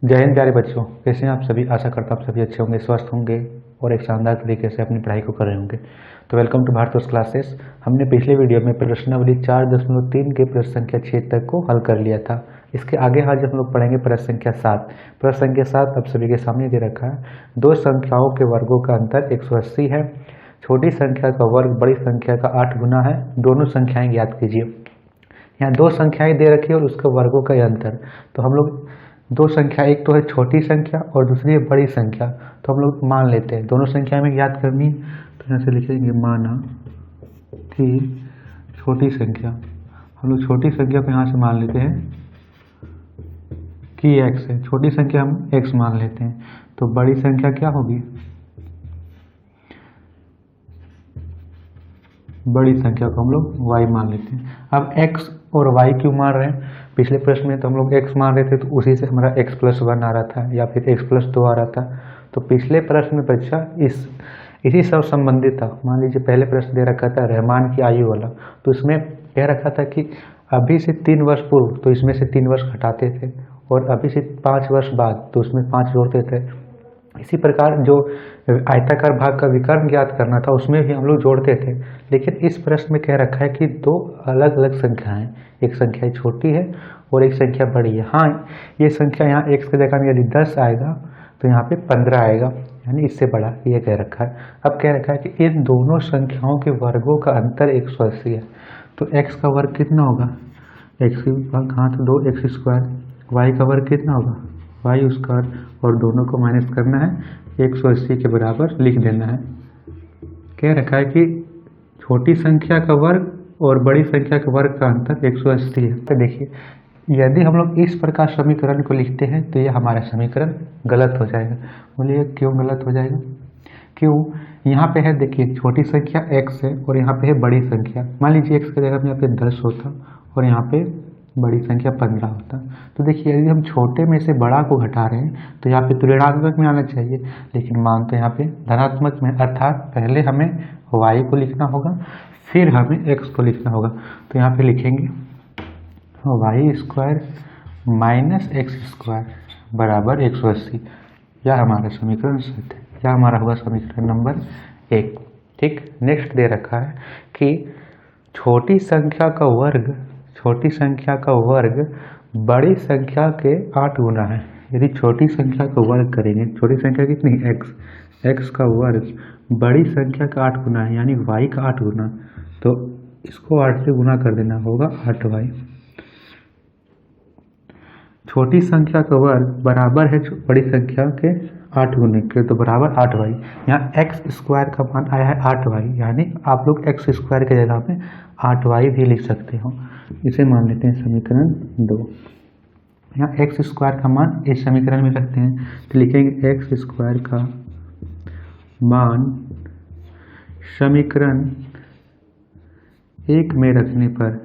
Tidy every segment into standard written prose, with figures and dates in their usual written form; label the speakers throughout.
Speaker 1: जय हिंद प्यारे बच्चों, कैसे हैं आप सभी। आशा करता हूँ आप सभी अच्छे होंगे, स्वस्थ होंगे और एक शानदार तरीके से अपनी पढ़ाई को कर रहे होंगे। तो वेलकम टू भारतोष क्लासेस। हमने पिछले वीडियो में प्रश्नावली 4.3 के प्रश्न संख्या 6 तक को हल कर लिया था। इसके आगे आज हम लोग पढ़ेंगे प्रश्न संख्या 7। प्रश्न संख्या 7 अब सभी के सामने दे रखा है। दो संख्याओं के वर्गों का अंतर 180 है। छोटी संख्या का वर्ग बड़ी संख्या का 8 गुना है। दोनों संख्याएं ज्ञात कीजिए। यहाँ दो संख्याएं दे रखी है और उसके वर्गों का अंतर। तो हम लोग दो संख्या, एक तो है छोटी संख्या और दूसरी है बड़ी संख्या, तो हम लोग मान लेते हैं दोनों संख्या में याद करनी है। तो यहाँ से लिखेंगे माना कि छोटी संख्या, हम लोग छोटी संख्या को यहाँ से मान लेते हैं कि x है। छोटी संख्या हम x मान लेते हैं, तो बड़ी संख्या क्या होगी, बड़ी संख्या को हम लोग y मान लेते हैं। अब x और y क्यों मान रहे हैं, पिछले प्रश्न में तो हम लोग x मान रहे थे, तो उसी से हमारा x+1 आ रहा था या फिर x+2 आ रहा था। तो पिछले प्रश्न में बच्चा इसी सब संबंधित था। मान लीजिए पहले प्रश्न दे रखा था रहमान की आयु वाला, तो इसमें कह रखा था कि अभी से 3 वर्ष पूर्व, तो इसमें से 3 वर्ष घटाते थे, और अभी से 5 वर्ष बाद, तो उसमें 5 जोड़ते थे। इसी प्रकार जो आयताकार भाग का विकर्ण ज्ञात करना था, उसमें भी हम लोग जोड़ते थे। लेकिन इस प्रश्न में कह रखा है कि दो अलग अलग संख्याएं, एक संख्या छोटी है और एक संख्या बड़ी है। हाँ, ये संख्या यहाँ x की जगह में यदि 10 आएगा तो यहाँ पे 15 आएगा, यानी इससे बड़ा, ये कह रखा है। अब कह रखा है कि इन दोनों संख्याओं के वर्गों का अंतर 180 है। तो x का वर्ग कितना होगा, x की कहाँ तो 2x², y का वर्ग कितना होगा y², और दोनों को माइनस करना है, 180 के बराबर लिख देना है। कह रखा है कि छोटी संख्या का वर्ग और बड़ी संख्या के वर्ग का अंतर 180 है। तो देखिए, यदि हम लोग इस प्रकार समीकरण को लिखते हैं तो यह हमारा समीकरण गलत हो जाएगा। बोलिए क्यों गलत हो जाएगा, क्यों, यहाँ पे है देखिए छोटी संख्या x है और यहाँ पे है बड़ी संख्या। मान लीजिए x की जगह में यहाँ पे 10 होता और यहाँ पे बड़ी संख्या 15 होता। तो देखिए यदि हम छोटे में से बड़ा को घटा रहे हैं तो यहाँ पे तो ऋणात्मक में आना चाहिए, लेकिन मान तो यहाँ पे धनात्मक में, अर्थात पहले हमें y को लिखना होगा फिर हमें x को लिखना होगा। तो यहाँ पे लिखेंगे y² माइनस x² बराबर 180। यह हमारा समीकरण सत्य है, यह हमारा होगा समीकरण नंबर 1। ठीक, नेक्स्ट दे रखा है कि छोटी संख्या का वर्ग बड़ी संख्या के 8 गुना है। यदि छोटी संख्या का वर्ग करेंगे, छोटी संख्या कितनी है x का वर्ग बड़ी संख्या का 8 गुना है, यानी y का 8 गुना, तो इसको 8 से गुना कर देना होगा 8y। छोटी संख्या का वर्ग बराबर है बड़ी संख्या के 8 गुने के, तो बराबर 8y। यहाँ x² का मान आया है 8y, यानी आप लोग x² के जगह में 8y भी लिख सकते हो। इसे मान लेते हैं समीकरण 2। यहाँ x² का मान इस समीकरण में रखते हैं, तो लिखेंगे x² का मान समीकरण 1 में रखने पर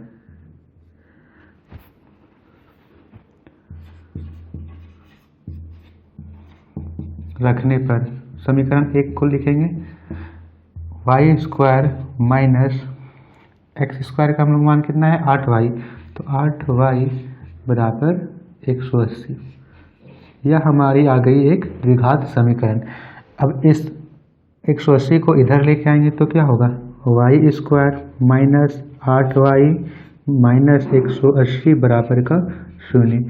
Speaker 1: समीकरण 1 को लिखेंगे y² माइनस x² का हम लोग मान कितना है 8y, तो 8y बराबर 180। यह हमारी आ गई एक द्विघात समीकरण। अब इस 180 को इधर लेके आएंगे तो क्या होगा, y² माइनस 8y माइनस 180 बराबर का 0।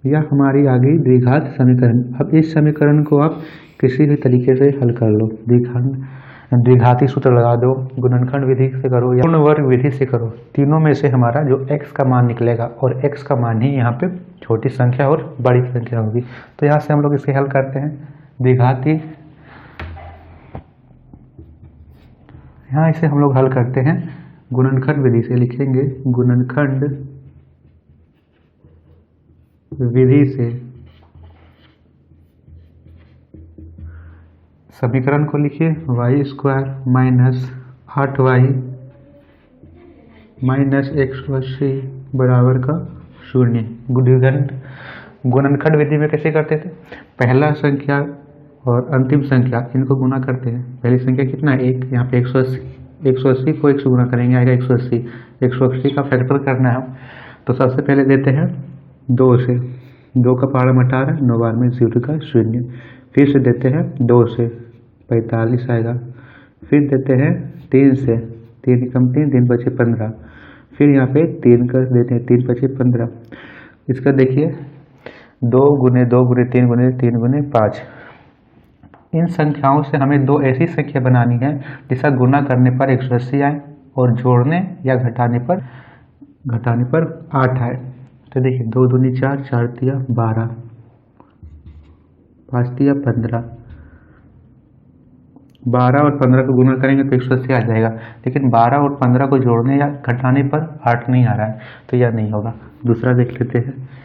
Speaker 1: यह हमारी आ गई द्विघात समीकरण। अब इस समीकरण को आप किसी भी तरीके से हल कर लो, द्विघाती सूत्र लगा दो, गुणनखंड विधि से करो या पूर्ण वर्ग विधि से करो, तीनों में से हमारा जो x का मान निकलेगा, और x का मान ही यहाँ पे छोटी संख्या और बड़ी संख्या होगी। तो यहाँ से हम लोग इसे हल करते हैं द्विघाती, यहाँ इसे हम लोग हल करते हैं गुणनखंड विधि से। लिखेंगे गुणनखंड विधि से समीकरण को लिखिए y² माइनस 8y माइनस 180 बराबर का 0। गुणनखंड विधि में कैसे करते थे, पहला संख्या और अंतिम संख्या इनको गुना करते हैं। पहली संख्या कितना है 1, यहाँ पे 180 को 1 से गुना करेंगे, आएगा 180 का फैक्टर करना है। तो सबसे पहले देते हैं 2 से, 2 का पहाड़ा 18, 9 बार में 0 का 0। फिर से देते हैं 2 से 45 आएगा। फिर देते हैं 3 से, 3 कम 3, 3 बचे 15। फिर यहाँ पे 3 कर देते हैं, 3 बचे 15। इसका देखिए 2 गुने 2 गुने 3 गुने 3 गुने 5। इन संख्याओं से हमें दो ऐसी संख्या बनानी है जिसका गुना करने पर 180 आए और जोड़ने या घटाने पर 8 आए। तो देखिए 2 दूनी 4, 4 तिया 12, 5 तिया 15। 12 और 15 को गुना करेंगे तो 180 आ जाएगा, लेकिन 12 और 15 को जोड़ने या घटाने पर 8 नहीं आ रहा है, तो यह नहीं होगा। दूसरा देख लेते हैं।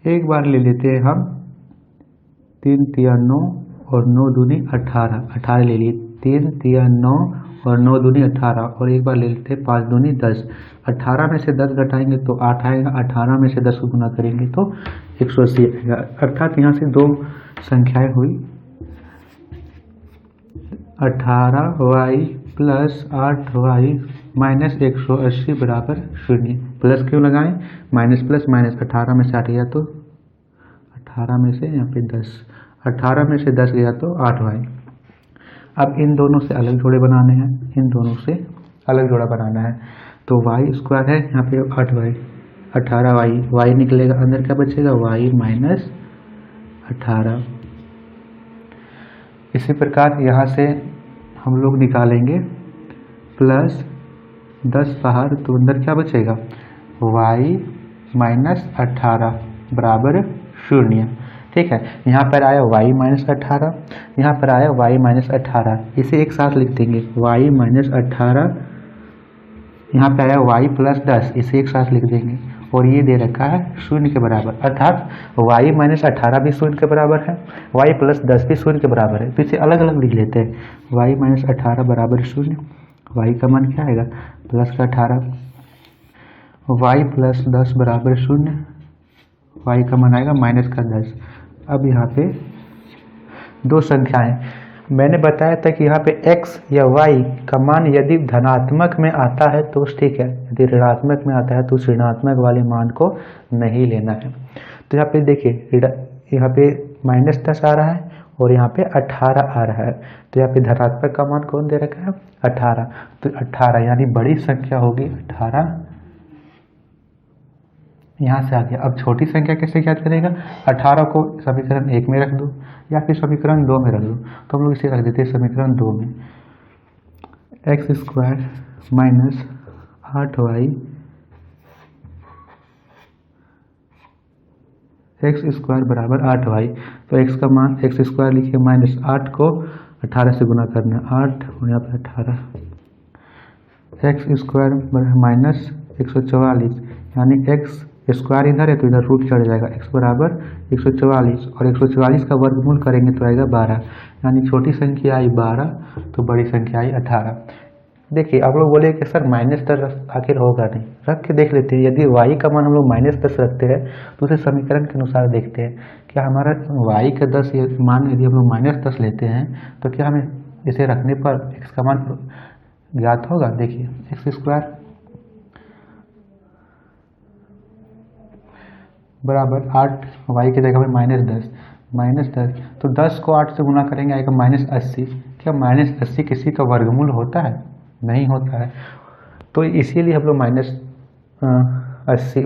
Speaker 1: एक बार ले लेते हैं हम 3 तिया 9 और 9 दूनी 18, 18 ले लिए। 3 तिया 9 और 9 दूनी 18, और एक बार ले लेते हैं 5 दूनी 10। 18 में से 10 घटाएंगे तो 8 आएगा, 18 में से 10 को गुना करेंगे तो 180 आएगा। अर्थात यहाँ से दो संख्याएं हुई, 18y प्लस 8y माइनस 180 बराबर 0। प्लस क्यों लगाएं, माइनस प्लस माइनस, 18 में से 8 गया तो 18 में से यहाँ पे 10, 18 में से 10 गया तो 8y। अब इन दोनों से अलग जोड़े बनाने हैं, इन दोनों से अलग जोड़ा बनाना है। तो वाई स्क्वायर है यहाँ पे 8y, 18y, y निकलेगा, अंदर क्या बचेगा y माइनस 18। इसी प्रकार यहाँ से हम लोग निकालेंगे प्लस 10 बाहर, तो अंदर क्या बचेगा y माइनस 18 बराबर 0। ठीक है, यहाँ पर आया y माइनस 18, यहाँ पर आया y माइनस 18, इसे एक साथ लिख देंगे y माइनस 18, यहाँ पे आया y प्लस 10, इसे एक साथ लिख देंगे, और ये दे रखा है 0 के बराबर, अर्थात y माइनस 18 भी 0 के बराबर है, y प्लस 10 भी 0 के बराबर है। तो इसे अलग अलग लिख लेते हैं। y माइनस 18 बराबर 0, y का मान क्या आएगा प्लस का 18, y प्लस 10 बराबर 0, y का मान आएगा माइनस का 10। अब यहाँ पे दो संख्याएं, मैंने बताया था कि यहाँ पे x या y का मान यदि धनात्मक में आता है तो ठीक है, यदि ऋणात्मक में आता है तो उस ऋणात्मक वाले मान को नहीं लेना है। तो यहाँ पे देखिए यहाँ पे माइनस 10 आ रहा है और यहाँ पे 18 आ रहा है, तो यहाँ पे धनात्मक का मान कौन दे रखा है 18, तो 18 यानी बड़ी संख्या होगी 18, यहाँ से आ गया। अब छोटी संख्या कैसे ज्ञात करेगा, 18 को समीकरण 1 में रख दो या फिर समीकरण 2 में रख दो, तो हम लोग इसे रख देते हैं समीकरण 2 में। X square minus 8y x square बराबर 8y, तो x का मान एक्स स्क्वायर लिखिए माइनस 8 को 18 से गुना करना है, 8 और यहाँ पर 18, एक्स स्क्वायर माइनस 144, यानी एक्स स्क्वायर इधर है तो इधर रूट चढ़ जाएगा, x बराबर 144, और 144 का वर्गमूल करेंगे तो आएगा 12, यानी छोटी संख्या आई 12 तो बड़ी संख्या आई 18। देखिए आप लोग बोले कि सर माइनस 10 आखिर होगा नहीं, रख के देख लेते हैं। यदि y का मान हम लोग माइनस 10 रखते हैं तो उसे समीकरण के अनुसार देखते हैं, क्या हमारा y का 10 मान यदि हम लोग माइनस 10 लेते हैं तो क्या हमें इसे रखने पर x का मान ज्ञात होगा। देखिए एक्स स्क्वायर बराबर 8, वाई की जगह में माइनस 10, तो 10 को 8 से गुना करेंगे आएगा माइनस 80। क्या माइनस 80 किसी का वर्गमूल होता है, नहीं होता है, तो इसीलिए हम लोग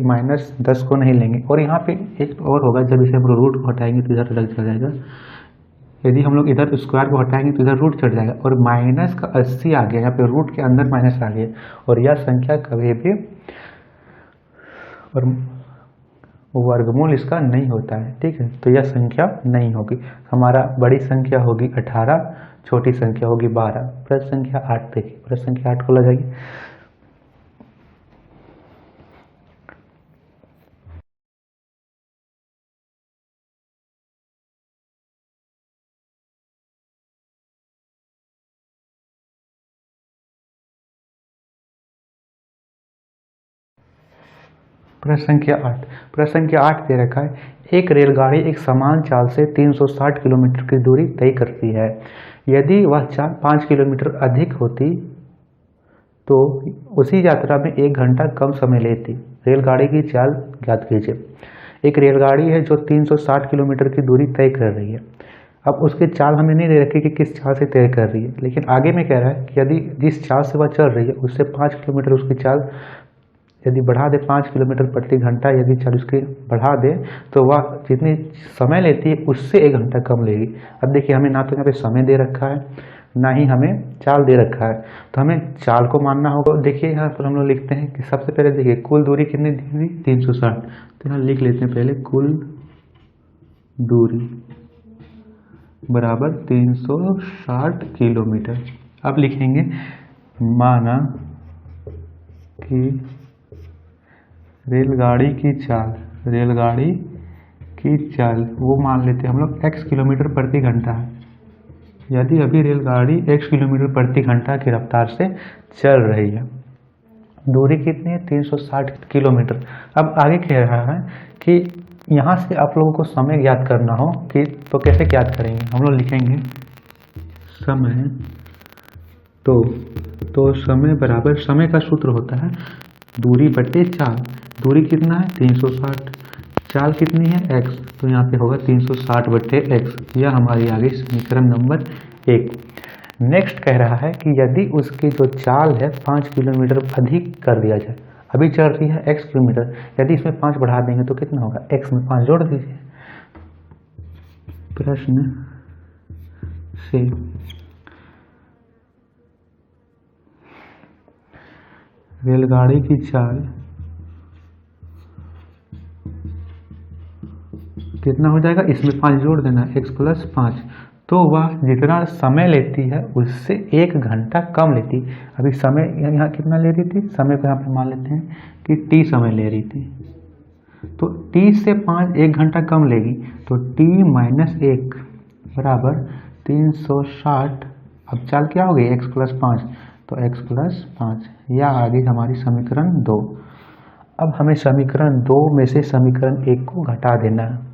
Speaker 1: माइनस 10 को नहीं लेंगे। और यहाँ पे एक और होगा, जब इसे हम लोग रूट को हटाएंगे तो इधर अलग चल जाएगा, यदि हम लोग इधर स्क्वायर को हटाएंगे तो इधर रूट चढ़ जाएगा, और माइनस का 80 आ गया, यहाँ पे रूट के अंदर माइनस आ गया, और यह संख्या कभी भी और वर्गमूल इसका नहीं होता है। ठीक है, तो यह संख्या नहीं होगी, हमारा बड़ी संख्या होगी 18, छोटी संख्या होगी 12, प्लस संख्या 8। देखिए प्लस संख्या 8 को लगाइए, प्रश्न संख्या 8। प्रश्न संख्या 8 दे रखा है, एक रेलगाड़ी एक समान चाल से 360 किलोमीटर की दूरी तय करती है। यदि वह चाल 5 किलोमीटर अधिक होती तो उसी यात्रा में 1 घंटा कम समय लेती। रेलगाड़ी की चाल ज्ञात कीजिए। एक रेलगाड़ी है जो 360 किलोमीटर की दूरी तय कर रही है। अब उसकी चाल हमें नहीं दे रखी कि किस चाल से तय कर रही है, लेकिन आगे में कह रहा है कि यदि जिस चाल से वह चल रही है उससे 5 किलोमीटर उसकी चाल यदि बढ़ा दे, 5 किलोमीटर प्रति घंटा यदि चाल उसकी बढ़ा दे तो वह जितनी समय लेती है उससे 1 घंटा कम लेगी। अब देखिए हमें ना तो यहाँ पे समय दे रखा है ना ही हमें चाल दे रखा है, तो हमें चाल को मानना होगा। देखिए यहाँ पर हम लोग लिखते हैं कि सबसे पहले देखिए कुल दूरी कितनी दी हुई 360, तो यहाँ लिख लेते हैं पहले कुल दूरी बराबर 360 किलोमीटर। अब लिखेंगे माना कि रेलगाड़ी की चाल वो मान लेते हैं हम लोग x किलोमीटर प्रति घंटा है। यदि अभी रेलगाड़ी x किलोमीटर प्रति घंटा की रफ्तार से चल रही है, दूरी कितनी है 360 किलोमीटर। अब आगे कह रहा है कि यहाँ से आप लोगों को समय ज्ञात करना हो कि तो कैसे ज्ञात करेंगे। हम लोग लिखेंगे समय तो समय बराबर, समय का सूत्र होता है दूरी बटे चाल। दूरी कितना है 360, चाल कितनी है x, तो यहाँ पे होगा 360 बटे x। यह हमारी आ गई समीकरण नंबर 1। नेक्स्ट कह रहा है कि यदि उसकी जो चाल है 5 किलोमीटर अधिक कर दिया जाए, अभी चल रही है x किलोमीटर, यदि इसमें 5 बढ़ा देंगे तो कितना होगा, x में 5 जोड़ दीजिए। प्रश्न से रेलगाड़ी की चाल कितना हो जाएगा, इसमें 5 जोड़ देना, x प्लस 5, तो वह जितना समय लेती है उससे 1 घंटा कम लेती। अभी समय यहाँ कितना ले रही थी, समय को यहाँ पे मान लेते हैं कि t समय ले रही थी, तो t से 1 घंटा कम लेगी, तो t माइनस 1 बराबर 360। अब चाल क्या हो गई x प्लस 5, तो x प्लस 5। यह आ गई हमारी समीकरण 2। अब हमें समीकरण 2 में से समीकरण 1 को घटा देना है,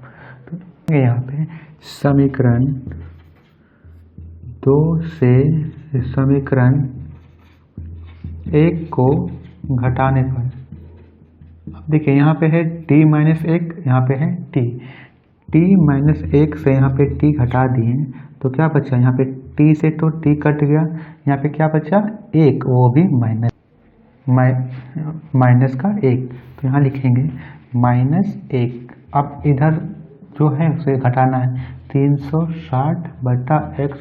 Speaker 1: तो यहाँ पे समीकरण 2 से समीकरण 1 को घटाने पर अब देखिए यहाँ पे है t माइनस 1, यहाँ पे है t माइनस 1 से यहाँ पे t घटा दिए तो क्या बचा, यहाँ पे t से तो t कट गया, यहाँ पे क्या बचा 1, वो भी माइनस का 1, तो यहाँ लिखेंगे माइनस 1। अब इधर जो है उसे घटाना है, 360 बटा x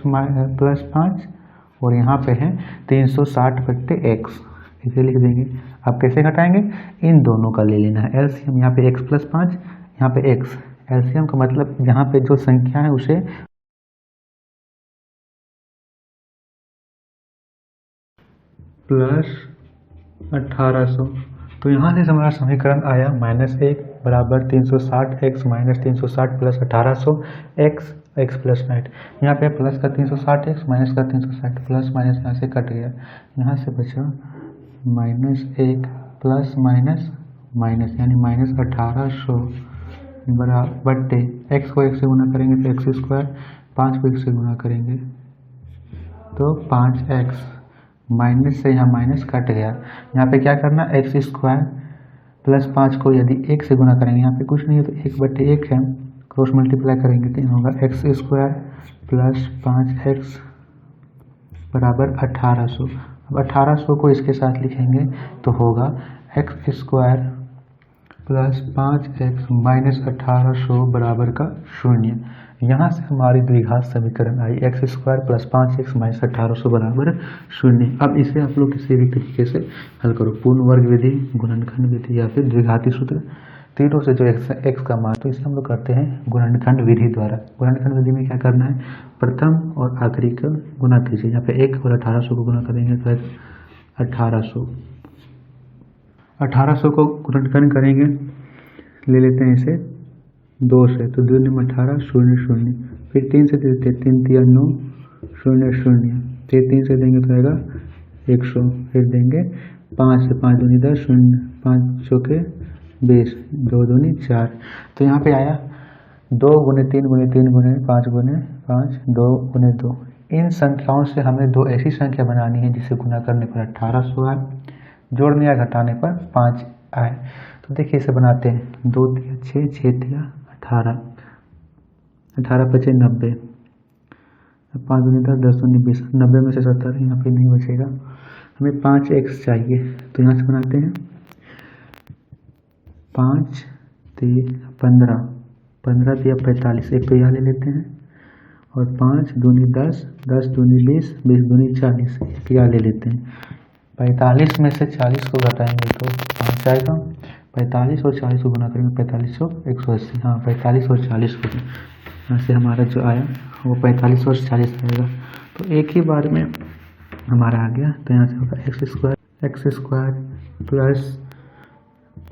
Speaker 1: प्लस 5 और यहाँ पे है 360 बटे x, इसे लिख देंगे। अब कैसे घटाएंगे, इन दोनों का ले लेना है एलसीएम। यहाँ पे x प्लस 5, यहाँ पे x, एलसीएम का मतलब यहाँ पे जो संख्या है उसे प्लस 1800, तो यहाँ से हमारा समीकरण आया -1 बराबर 360x minus 360 plus 1800 x plus 9। यहाँ पे प्लस का 360x माइनस का 360, प्लस माइनस यहाँ से कट गया, यहाँ से बचा -1 प्लस माइनस माइनस यानी माइनस 1800 बराबर बट्टे x को 1 से गुना करेंगे तो x स्क्वायर, 5 को 1 से गुना करेंगे तो 5x, माइनस से यहाँ माइनस कट गया। यहाँ पे क्या करना, x स्क्वायर प्लस 5 को यदि 1 से गुना करेंगे, यहाँ पे कुछ नहीं है तो 1 बटे 1 है, क्रॉस मल्टीप्लाई करेंगे तो यहाँ होगा x स्क्वायर प्लस 5x बराबर 1800। अब 1800 को इसके साथ लिखेंगे तो होगा x square plus 5x minus 1800 बराबर का 0। यहाँ से हमारी द्विघात समीकरण आई x square plus 5x minus 1800 बराबर 0। अब इसे आप लोग किसी भी तरीके से हल करो, पूर्ण वर्ग विधि, गुणनखंड विधि या फिर द्विघाती सूत्र, तीनों से जो x का मान, तो इसे हम लोग करते हैं गुणनखंड विधि द्वारा। गुणनखंड विधि में क्या करना है, प्रथम और आखिरी का गुना कीजिए। यहाँ पे 1 और 1800 को गुना करेंगे तो 1800 को गुणनखंड करेंगे, ले लेते हैं इसे 2 से, तो 2 में 18 0 0, फिर 3 से देते हैं, 3 3 9 0 0, फिर 3 से देंगे तो आएगा 100, फिर देंगे 5 से, 5 दूनी 10 0, 5 चौके 20, 2 दूनी 4। तो यहाँ पे आया 2 गुने 3 गुने 3 गुने 5 गुने 5, 2 गुने 2। इन संख्याओं से हमें दो ऐसी संख्या बनानी है जिसे गुना करने पर 1800 आए, जोड़ने या घटाने पर 5 आए। तो देखिए इसे बनाते हैं। 2 तिया 6, 6 तिया 18, 18 पचे 90, 5 दूनी 10, 10 दूनी 20, 90 में से 70 यहाँ पे नहीं बचेगा, हमें 5x चाहिए। तो यहाँ से बनाते हैं 5 3 15, 15 तिया 45, एक तो यहाँ ले लेते हैं, और 5 दूनी 10, 10 दूनी 20, 20 दूनी 40, एक यहाँ ले लेते हैं। 45 में से 40 को घटाएंगे तो 5 आएगा। 45 और 40 को गुना करेंगे 45 और 180, हाँ 45 और 40 को, यहाँ से हमारा जो आया वो 45 और 40 आएगा। तो एक ही बार में हमारा आ गया। तो यहाँ से होगा एक्स स्क्वायर प्लस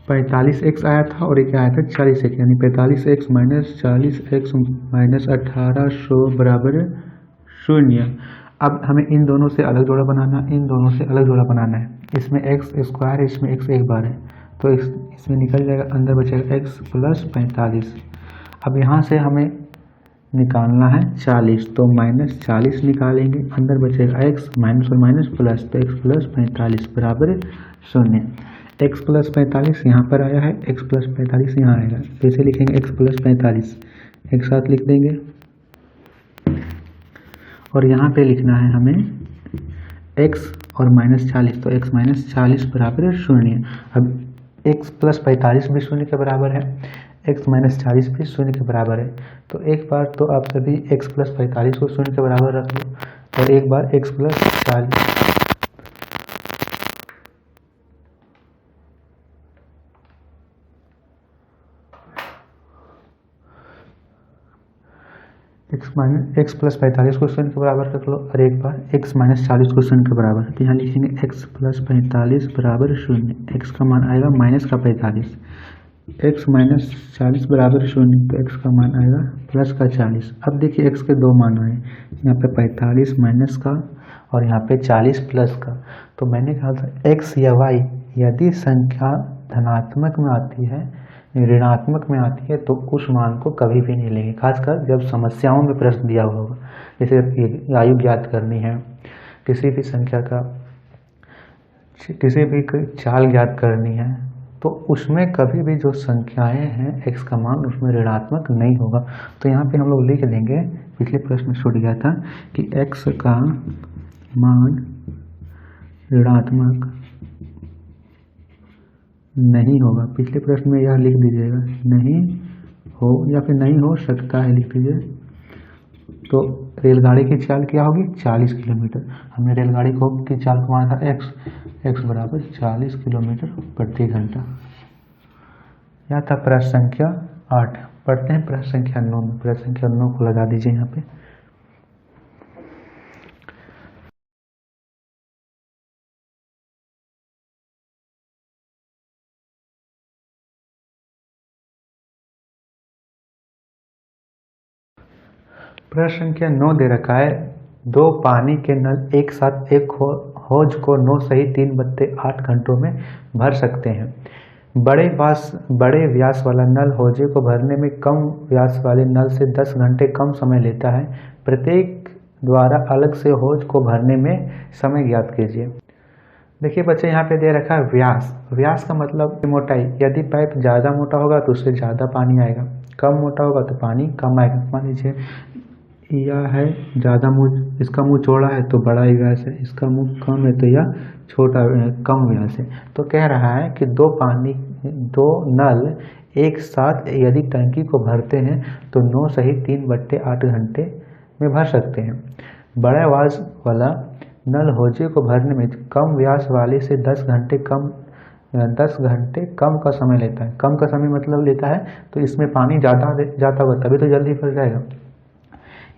Speaker 1: 45x आया था और एक आया था 40x, यानी 45x माइनस 40x माइनस 1800 बराबर 0। अब हमें इन दोनों से अलग जोड़ा बनाना, इन दोनों से अलग जोड़ा बनाना है। इसमें एक्स स्क्वायर, इसमें x एक बार है, तो इसमें निकल जाएगा, अंदर बचेगा x प्लस 45। अब यहाँ से हमें निकालना है 40, तो माइनस 40 निकालेंगे, अंदर बचेगा x, माइनस और माइनस प्लस, तो x प्लस 45 बराबर 0। x प्लस 45 यहाँ पर आया है, x प्लस 45 यहाँ आएगा, तो इसे लिखेंगे x प्लस 45 एक साथ लिख देंगे। और यहाँ पे लिखना है हमें x और माइनस 40, तो x माइनस 40 बराबर 0। अब x प्लस 45 भी 0 के बराबर है, x माइनस 40 भी 0 के बराबर है। तो एक बार तो आप सभी x प्लस 45 को 0 के बराबर रख लो, और एक बार x प्लस 40 x प्लस 45 को 0 के बराबर रख लो, और एक बार x माइनस 40 को 0 के बराबर। तो यहाँ लिखेंगे x प्लस 45 बराबर 0, x का मान आएगा माइनस का 45, x माइनस 40 बराबर 0, तो x का मान आएगा प्लस का 40। अब देखिए x के दो मान आए, यहाँ पे 45 माइनस का और यहाँ पे 40 प्लस का। तो मैंने कहा था x या y यदि संख्या धनात्मक में आती है, ऋणात्मक में आती है, तो उस मान को कभी भी नहीं लेंगे, खासकर जब समस्याओं में प्रश्न दिया हुआ होगा। जैसे आयु ज्ञात करनी है, किसी भी संख्या का किसी भी चाल ज्ञात करनी है, तो उसमें कभी भी जो संख्याएं हैं x का मान उसमें ऋणात्मक नहीं होगा। तो यहाँ पे हम लोग लिख देंगे, पिछले प्रश्न में छूट गया था कि x का मान ऋणात्मक नहीं होगा। पिछले प्रश्न में यह लिख दीजिएगा, नहीं हो या फिर नहीं हो सकता है लिख दीजिए। तो रेलगाड़ी की चाल क्या होगी 40 किलोमीटर, हमने रेलगाड़ी की चाल को माना था x बराबर 40 किलोमीटर प्रति घंटा। यह था प्रश्न संख्या 8। पढ़ते हैं प्रश्न संख्या 9 में। प्रश्न संख्या 9 को लगा दीजिए यहाँ पे। प्रश्न संख्या 9 दे रखा है, दो पानी के नल एक साथ एक हौज को 9 सही 3 बत्ते 8 घंटों में भर सकते हैं। बड़े व्यास वाला नल हौजे को भरने में कम व्यास वाले नल से 10 घंटे कम समय लेता है। प्रत्येक द्वारा अलग से हौज को भरने में समय ज्ञात कीजिए। देखिए बच्चे यहाँ पे दे रखा है व्यास। व्यास का मतलब मोटाई। यदि पाइप ज़्यादा मोटा होगा तो उससे ज़्यादा पानी आएगा, कम मोटा होगा तो पानी कम आएगा। मान लीजिए यह है ज़्यादा मुँह, इसका मुँह चौड़ा है तो बड़ा ही व्यास है, इसका मुँह कम है तो यह छोटा कम व्यास है। तो कह रहा है कि दो नल एक साथ यदि टंकी को भरते हैं तो 9 सही 3 बट्टे 8 घंटे में भर सकते हैं। बड़ा व्यास वाला नल हौजे को भरने में कम व्यास वाले से 10 घंटे कम का समय लेता है। कम का समय मतलब लेता है तो इसमें पानी ज़्यादा जाता होगा तभी तो जल्दी भर जाएगा।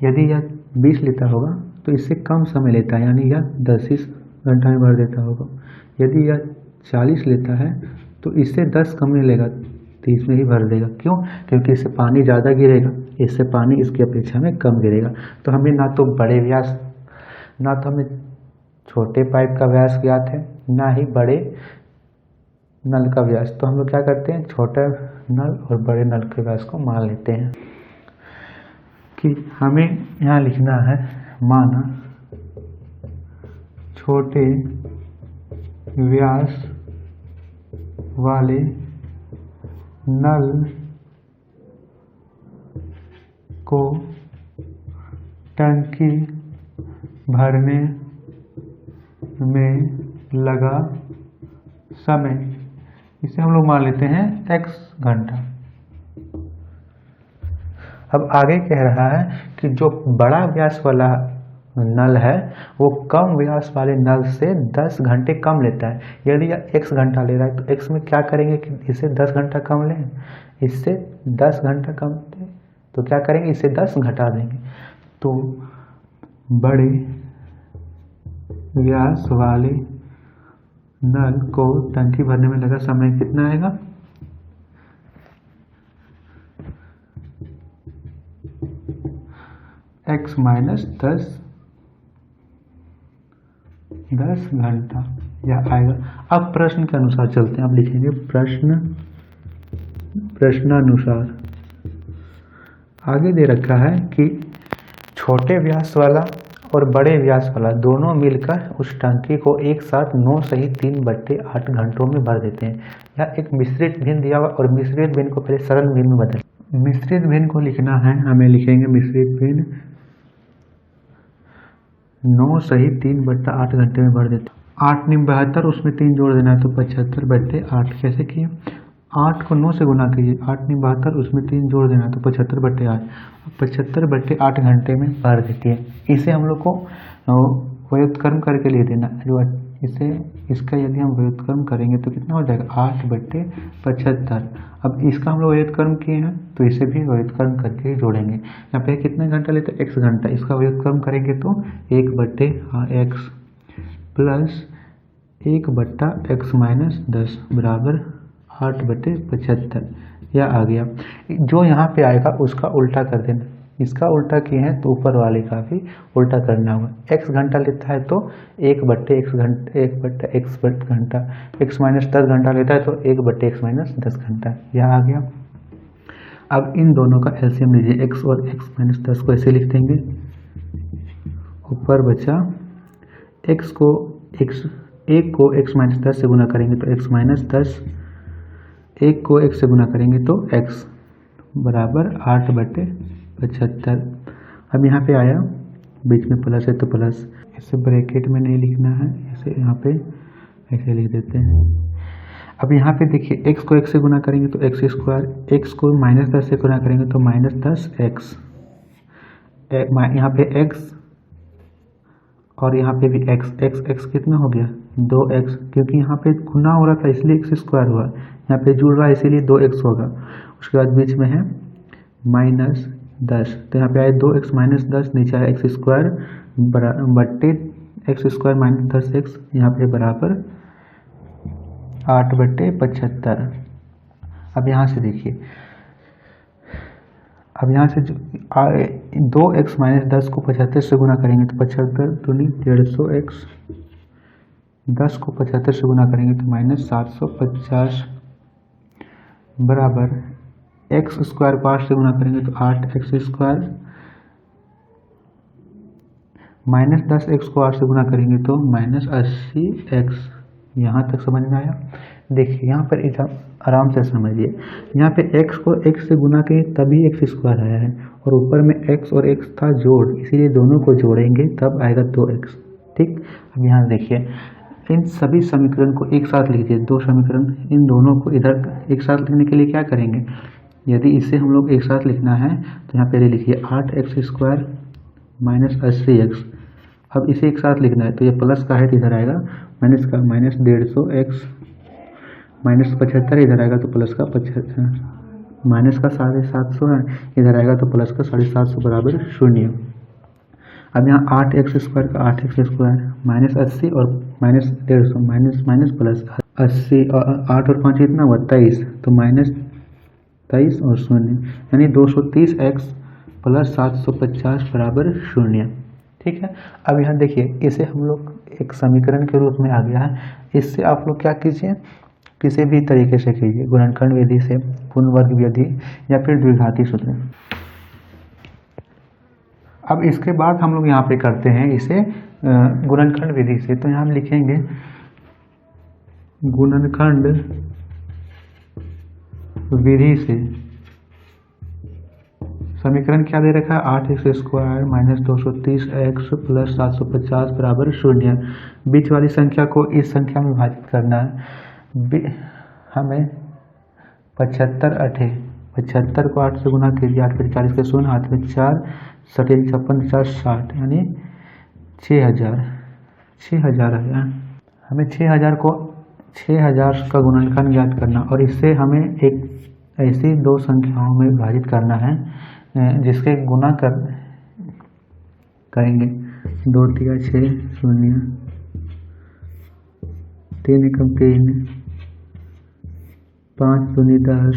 Speaker 1: यदि यह 20 लीटर होगा तो इससे कम समय लेता है, यानी यह 10 घंटा में भर देता होगा। यदि यह 40 लेता है तो इससे 10 कम नहीं लेगा, 30 में ही भर देगा। क्यों? क्योंकि इससे पानी ज़्यादा गिरेगा, इससे पानी इसकी अपेक्षा में कम गिरेगा। तो हमें ना तो बड़े व्यास, ना तो हमें छोटे पाइप का व्यास ज्ञात है, ना ही बड़े नल का व्यास। तो हम लोग क्या करते हैं, छोटे नल और बड़े नल के व्यास को मान लेते हैं कि हमें यहाँ लिखना है, माना छोटे व्यास वाले नल को टंकी भरने में लगा समय, इसे हम लोग मान लेते हैं x घंटा। अब आगे कह रहा है कि जो बड़ा व्यास वाला नल है वो कम व्यास वाले नल से 10 घंटे कम लेता है। यदि यह x घंटा ले रहा है तो x में क्या करेंगे कि इसे 10 घंटा कम लें, इससे 10 घंटा कम लें, तो क्या करेंगे, इसे 10 घटा देंगे। तो बड़े व्यास वाले नल को टंकी भरने में लगा समय कितना आएगा, x माइनस 10 घंटा यह आएगा। अब प्रश्न के अनुसार चलते हैं, अब लिखेंगे प्रश्नानुसार। आगे दे रखा है कि छोटे व्यास वाला और बड़े व्यास वाला दोनों मिलकर उस टंकी को एक साथ 9 सही 3/8 घंटों में भर देते हैं। यह एक मिश्रित भिन्न दिया हुआ और मिश्रित भिन्न को पहले सरल भिन्न में बदल। मिश्रित भिन्न को लिखना है, हमें लिखेंगे मिश्रित भिन्न 9 सही 3/8 घंटे में भर देते। 8 9 72, उसमें 3 जोड़ देना है तो 75/8। कैसे किए, 8 को 9 से गुना कीजिए, 8 9 72, उसमें 3 जोड़ देना है तो 75/8। 75/8 घंटे में भर देती है। इसे हम लोग को व्युत्क्रम करके ले देना जो इसे, इसका यदि हम व्युत्क्रम करेंगे तो कितना हो जाएगा, 8/75। अब इसका हम लोग व्युत्क्रम किए हैं तो इसे भी व्युत्क्रम करके जोड़ेंगे। यहाँ पे कितने घंटा लेते हैं, x घंटा। इसका व्युत्क्रम करेंगे तो 1/x प्लस 1/x माइनस 10 बराबर 8/75। यह आ गया। जो यहाँ पे आएगा उसका उल्टा कर देना, इसका उल्टा किए हैं तो ऊपर वाले का भी उल्टा करना होगा। x घंटा लेता है तो 1/x घंटा, x माइनस 10 घंटा लेता है तो 1/x माइनस 10 घंटा। यह आ गया। अब इन दोनों का एलसीएम लीजिए, x और x माइनस 10 को ऐसे लिख देंगे, ऊपर बचा x को एक को x माइनस 10 से गुना करेंगे तो x माइनस 10, एक को x से गुना करेंगे तो x बराबर 8/75। अब यहाँ पे आया, बीच में प्लस है तो प्लस, इसे ब्रैकेट में नहीं लिखना है, इसे यहाँ पे ऐसे लिख देते हैं। अब यहाँ पे देखिए, x को x से गुना करेंगे तो x स्क्वायर, x को माइनस 10 से गुना करेंगे तो माइनस 10x, यहाँ पे x और यहाँ पे भी x कितना हो गया, 2x, क्योंकि यहाँ पे गुना हो रहा था इसलिए x स्क्वायर हुआ, यहाँ पे जुड़ रहा है इसीलिए 2x होगा। उसके बाद बीच में है माइनस 10, तो यहाँ पे आए 2x माइनस 10, नीचे आया x स्क्वायर बट्टे x स्क्वायर माइनस 10x, यहाँ पे बराबर 8/75। अब यहाँ से देखिए, अब यहाँ से 2x माइनस 10 को 75 से गुना करेंगे तो 75 दूनी 150x, 10 को 75 से गुना करेंगे तो माइनस 750 बराबर x स्क्वायर को 8 से गुना करेंगे तो 8x स्क्वायर, माइनस 10x को 8 से गुना करेंगे तो माइनस 80x। यहाँ तक समझ में आया। देखिए यहाँ पर आराम से समझिए, यहाँ पे x को x से गुना किए तभी x स्क्वायर आया है और ऊपर में x और x था जोड़, इसीलिए दोनों को जोड़ेंगे तब आएगा 2x। ठीक, अब यहाँ देखिए, इन सभी समीकरण को एक साथ लीजिए, दो समीकरण, इन दोनों को इधर एक साथ लिखने के लिए क्या करेंगे, यदि इसे हम लोग एक साथ लिखना है तो यहाँ पहले लिखिए 8x स्क्वायर माइनस 80x। अब इसे एक साथ लिखना है तो ये प्लस का है तो इधर आएगा माइनस का, माइनस 150x माइनस 75 इधर आएगा तो प्लस का 75, माइनस का 750 है इधर आएगा तो प्लस का 750 बराबर 0। अब यहाँ 8x स्क्वायर का 8x स्क्वायर माइनस 80 और माइनस 150, माइनस माइनस प्लस 80 और 8 और 5 कितना हुआ 23, तो माइनस 23 और 0 यानी 230x प्लस 750 बराबर 0। ठीक है। अब यहाँ देखिए, इसे हम लोग एक समीकरण के रूप में आ गया है। इससे आप लोग क्या कीजिए, किसी भी तरीके से कीजिए, गुणनखंड विधि से, पूर्ण वर्ग विधि या फिर द्विघाती सूत्र। अब इसके बाद हम लोग यहाँ पे करते हैं इसे गुणनखंड विधि से। तो यहाँ हम लिखेंगे गुणनखंड विधि से समीकरण क्या दे रखा है, 8x² माइनस 230x प्लस 750 बराबर 0। बीच वाली संख्या को इस संख्या में विभाजित करना है। हमें 75 8 75 को 8 से गुना कीजिए, 8 फिर 40 के 0, हाथ में 4, 7 56 50 60 यानी 6000 है। हमें 6000 का गुणनखंड ज्ञात करना और इससे हमें एक ऐसी दो संख्याओं में विभाजित करना है जिसके गुना करेंगे। 2 तिया 6 0, 3 एकम 3, 5 दूनी 10,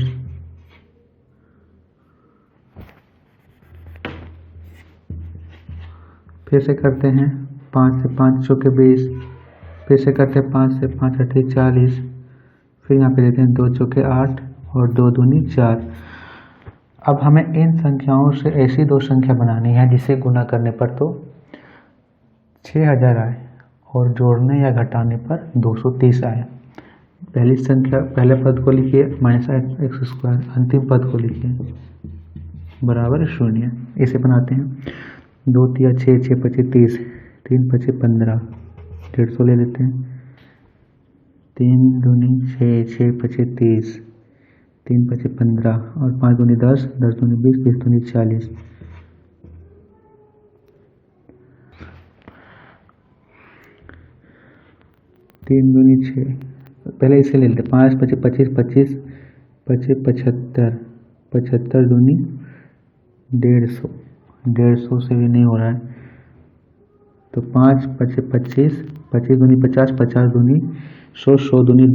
Speaker 1: फिर से करते हैं 5 से 5 चौके 20, फिर से करते हैं 5 से 5 8 40, फिर यहाँ पे देते हैं 2 चौके 8 और 2 दूनी 4। अब हमें इन संख्याओं से ऐसी दो संख्या बनानी है जिसे गुना करने पर तो 6000 आए और जोड़ने या घटाने पर 230 आए। पहली संख्या, पहले पद को लिखिए -x², अंतिम पद को लिखिए बराबर 0। इसे बनाते हैं। 2 तिया 6 6 25 30, 3 5 15, 150 ले लेते हैं। 3 दूनी 6 6 25 30, 3 5 15 और 5 दूनी 10, 10 दूनी 20, 20 दूनी 40। 3 दूनी 6, पहले इसे ले लेते। 5 5 25 25 25 75, 75 दूनी 150, 150 से भी नहीं हो रहा है तो 5 5 25 25 दूनी 50, 50 दूनी 100, 100 दूनी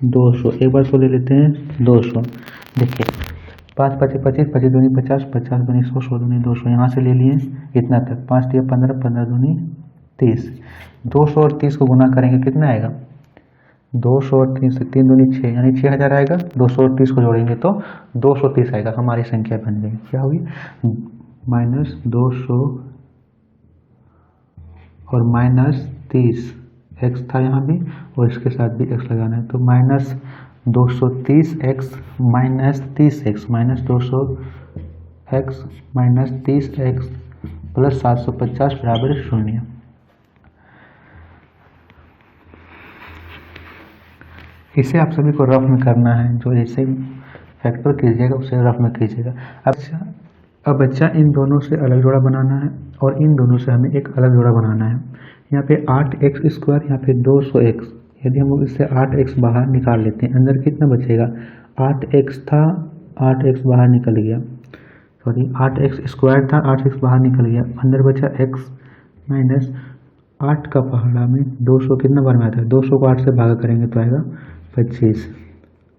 Speaker 1: 200, एक बार 100 ले लेते हैं 200। देखिए 5 5 25 25 दूनी 50, 50 दूनी 100, 100 दूनी 200, यहाँ से ले लिए इतना तक। 5 तिया 15, 15 दूनी 30, 200 और 30 को गुना करेंगे कितना आएगा, 200 और 3 से 3 दूनी 6 यानी 6000 आएगा। 200 और 30 को जोड़ेंगे तो 230 आएगा। हमारी संख्या बन गई, क्या होगी, -200 और -30, x था यहाँ भी और इसके साथ भी x लगाना है तो -230x -30x, -200x -30x plus 750 बराबर 0। इसे आप सभी को रफ में करना है, जो ऐसे फैक्टर कीजिएगा उसे रफ में कीजिएगा। अब बच्चा इन दोनों से अलग जोड़ा बनाना है और इन दोनों से हमें एक अलग जोड़ा बनाना है। यहाँ पे 8x², यहाँ पे 200x। यदि हम लोग इससे 8x बाहर निकाल लेते हैं, अंदर कितना बचेगा, 8x था, 8x बाहर निकल गया, सॉरी 8x² था, 8x बाहर निकल गया, अंदर बचा x माइनस 8 का पहाड़ा में 200 कितना बार में आता है, 200 को 8 से भागा करेंगे तो आएगा 25,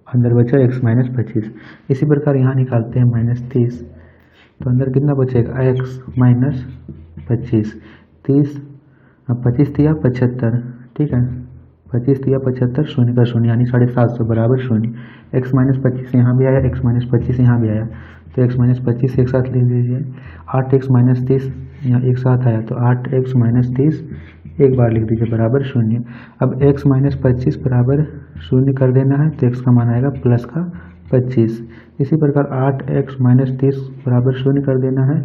Speaker 1: अंदर बचा x माइनस 25। इसी प्रकार यहाँ निकालते हैं -30 तो अंदर कितना बचेगा, x माइनस 25, 30 25 तिया 75, ठीक है, 25 तिया 75, 0 का 0 यानी 750 बराबर 0। x माइनस 25 यहाँ भी आया, x माइनस 25 यहाँ भी आया तो x माइनस 25 एक साथ लिख लीजिए। 8x माइनस 30 यहाँ एक साथ आया तो 8x माइनस 30 एक बार लिख दीजिए बराबर 0। अब x माइनस 25 बराबर 0 कर देना है तो x का मान आएगा प्लस का 25। इसी प्रकार 8x माइनस 30 बराबर 0 कर देना है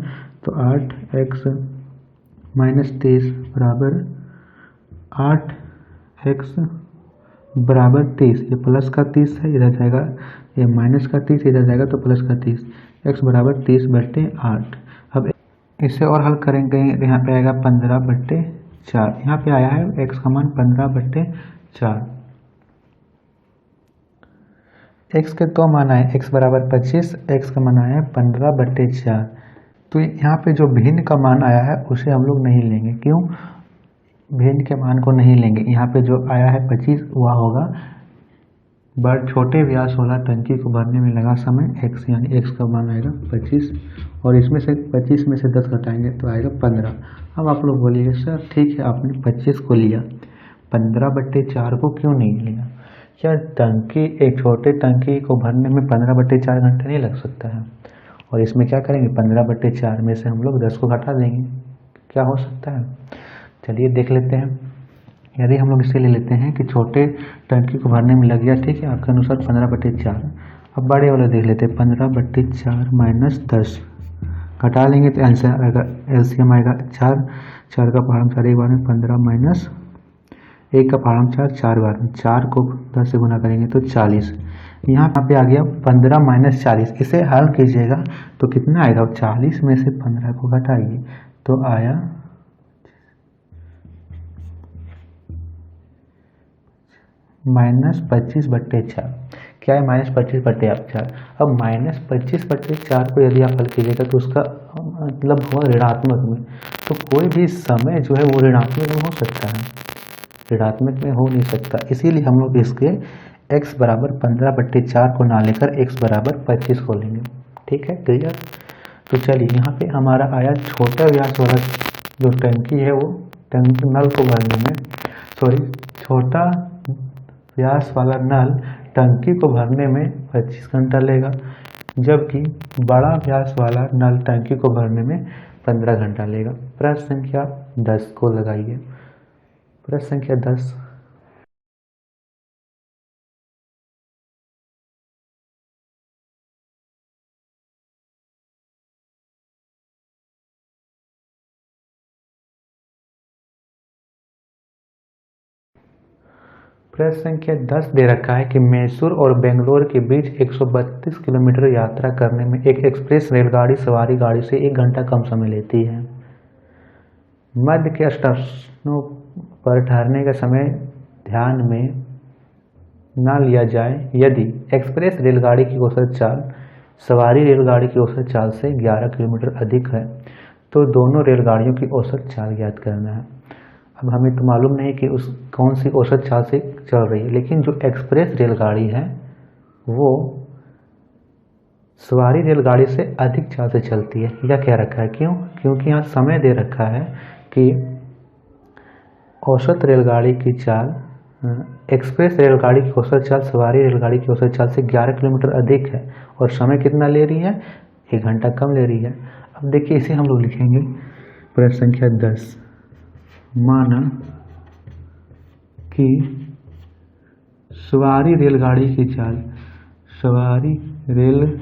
Speaker 1: तो 8x माइनस 30 बराबर 8x बराबर 30, ये प्लस का 30 है, इधर जाएगा ये माइनस का 30, इधर जाएगा तो प्लस का 30, x बराबर 30/8। अब इसे और हल करेंगे, यहाँ पे आएगा 15/4, यहाँ पे आया है x का मान 15/4। x के दो मान आए, x बराबर 25, x का मान आया है 15/4। तो यहाँ पे जो भिन्न का मान आया है उसे हम लोग नहीं लेंगे, क्यों, भिन्न के मान को नहीं लेंगे। यहाँ पे जो आया है 25 वह होगा बड़ छोटे व्यास वाला टंकी को भरने में लगा समय x, यानी x का मान आएगा 25 और इसमें से 25 में से 10 घटाएंगे तो आएगा 15। अब आप लोग बोलिएगा सर ठीक है आपने 25 को लिया, 15/4 को क्यों नहीं लिया, क्या टंकी, एक छोटे टंकी को भरने में 15/4 घंटे नहीं लग सकता है? और इसमें क्या करेंगे, 15/4 में से हम लोग 10 को घटा देंगे, क्या हो सकता है? चलिए देख लेते हैं। यदि हम लोग इसे ले लेते हैं कि छोटे टंकी को भरने में लग गया, ठीक है, आपके अनुसार 15/4। अब बड़े वाला देख लेते हैं, 15/4 माइनस 10 घटा लेंगे तो आंसर आएगा, एलसीएम आएगा 4, 4 का पहाड़ 4 एक बार में 15 माइनस 1 का पहाड़ 4, 4 बार में 4 को 10 से गुना करेंगे तो 40। यहाँ पे आ गया 15 माइनस 40। इसे हल कीजिएगा तो कितना आएगा, 40 में से 15 को घटाइए तो आया -25/4। क्या है, -25/4। अब -25/4 को यदि आप हल कीजिएगा तो उसका मतलब हुआ ऋणात्मक में, तो कोई भी समय जो है वो ऋणात्मक में हो सकता है, ऋणात्मक में हो नहीं सकता। इसीलिए हम लोग इसके x बराबर 15/4 को ना लेकर x बराबर 25 को लेंगे। ठीक है, क्लियर? तो चलिए यहाँ पे हमारा आया छोटा व्यास वाला जो टंकी है वो नल को भरने में, छोटा व्यास वाला नल टंकी को भरने में 25 घंटा लेगा, जबकि बड़ा व्यास वाला नल टंकी को भरने में 15 घंटा लेगा। प्रश्न संख्या 10 को लगाइए। प्रश्न संख्या 10, प्रश्न संख्या 10 दे रखा है कि मैसूर और बेंगलोर के बीच 132 किलोमीटर यात्रा करने में एक एक्सप्रेस रेलगाड़ी सवारी गाड़ी से 1 घंटा कम समय लेती है। मध्य के स्टेशनों पर ठहरने का समय ध्यान में न लिया जाए यदि एक्सप्रेस रेलगाड़ी की औसत चाल सवारी रेलगाड़ी की औसत चाल से 11 किलोमीटर अधिक है, तो दोनों रेलगाड़ियों की औसत चाल ज्ञात करना है। अब हमें तो मालूम नहीं कि उस कौन सी औसत चाल से चल रही है, लेकिन जो एक्सप्रेस रेलगाड़ी है वो सवारी रेलगाड़ी से अधिक चाल से चलती है। या क्या रखा है, क्यों? क्योंकि यहाँ समय दे रखा है कि औसत रेलगाड़ी की चाल, एक्सप्रेस रेलगाड़ी की औसत चाल सवारी रेलगाड़ी की औसत चाल से 11 किलोमीटर अधिक है और समय कितना ले रही है, 1 घंटा कम ले रही है। अब देखिए इसे हम लोग लिखेंगे प्रश्न संख्या 10, माना कि सवारी रेलगाड़ी की चाल, सवारी रेलगाड़ी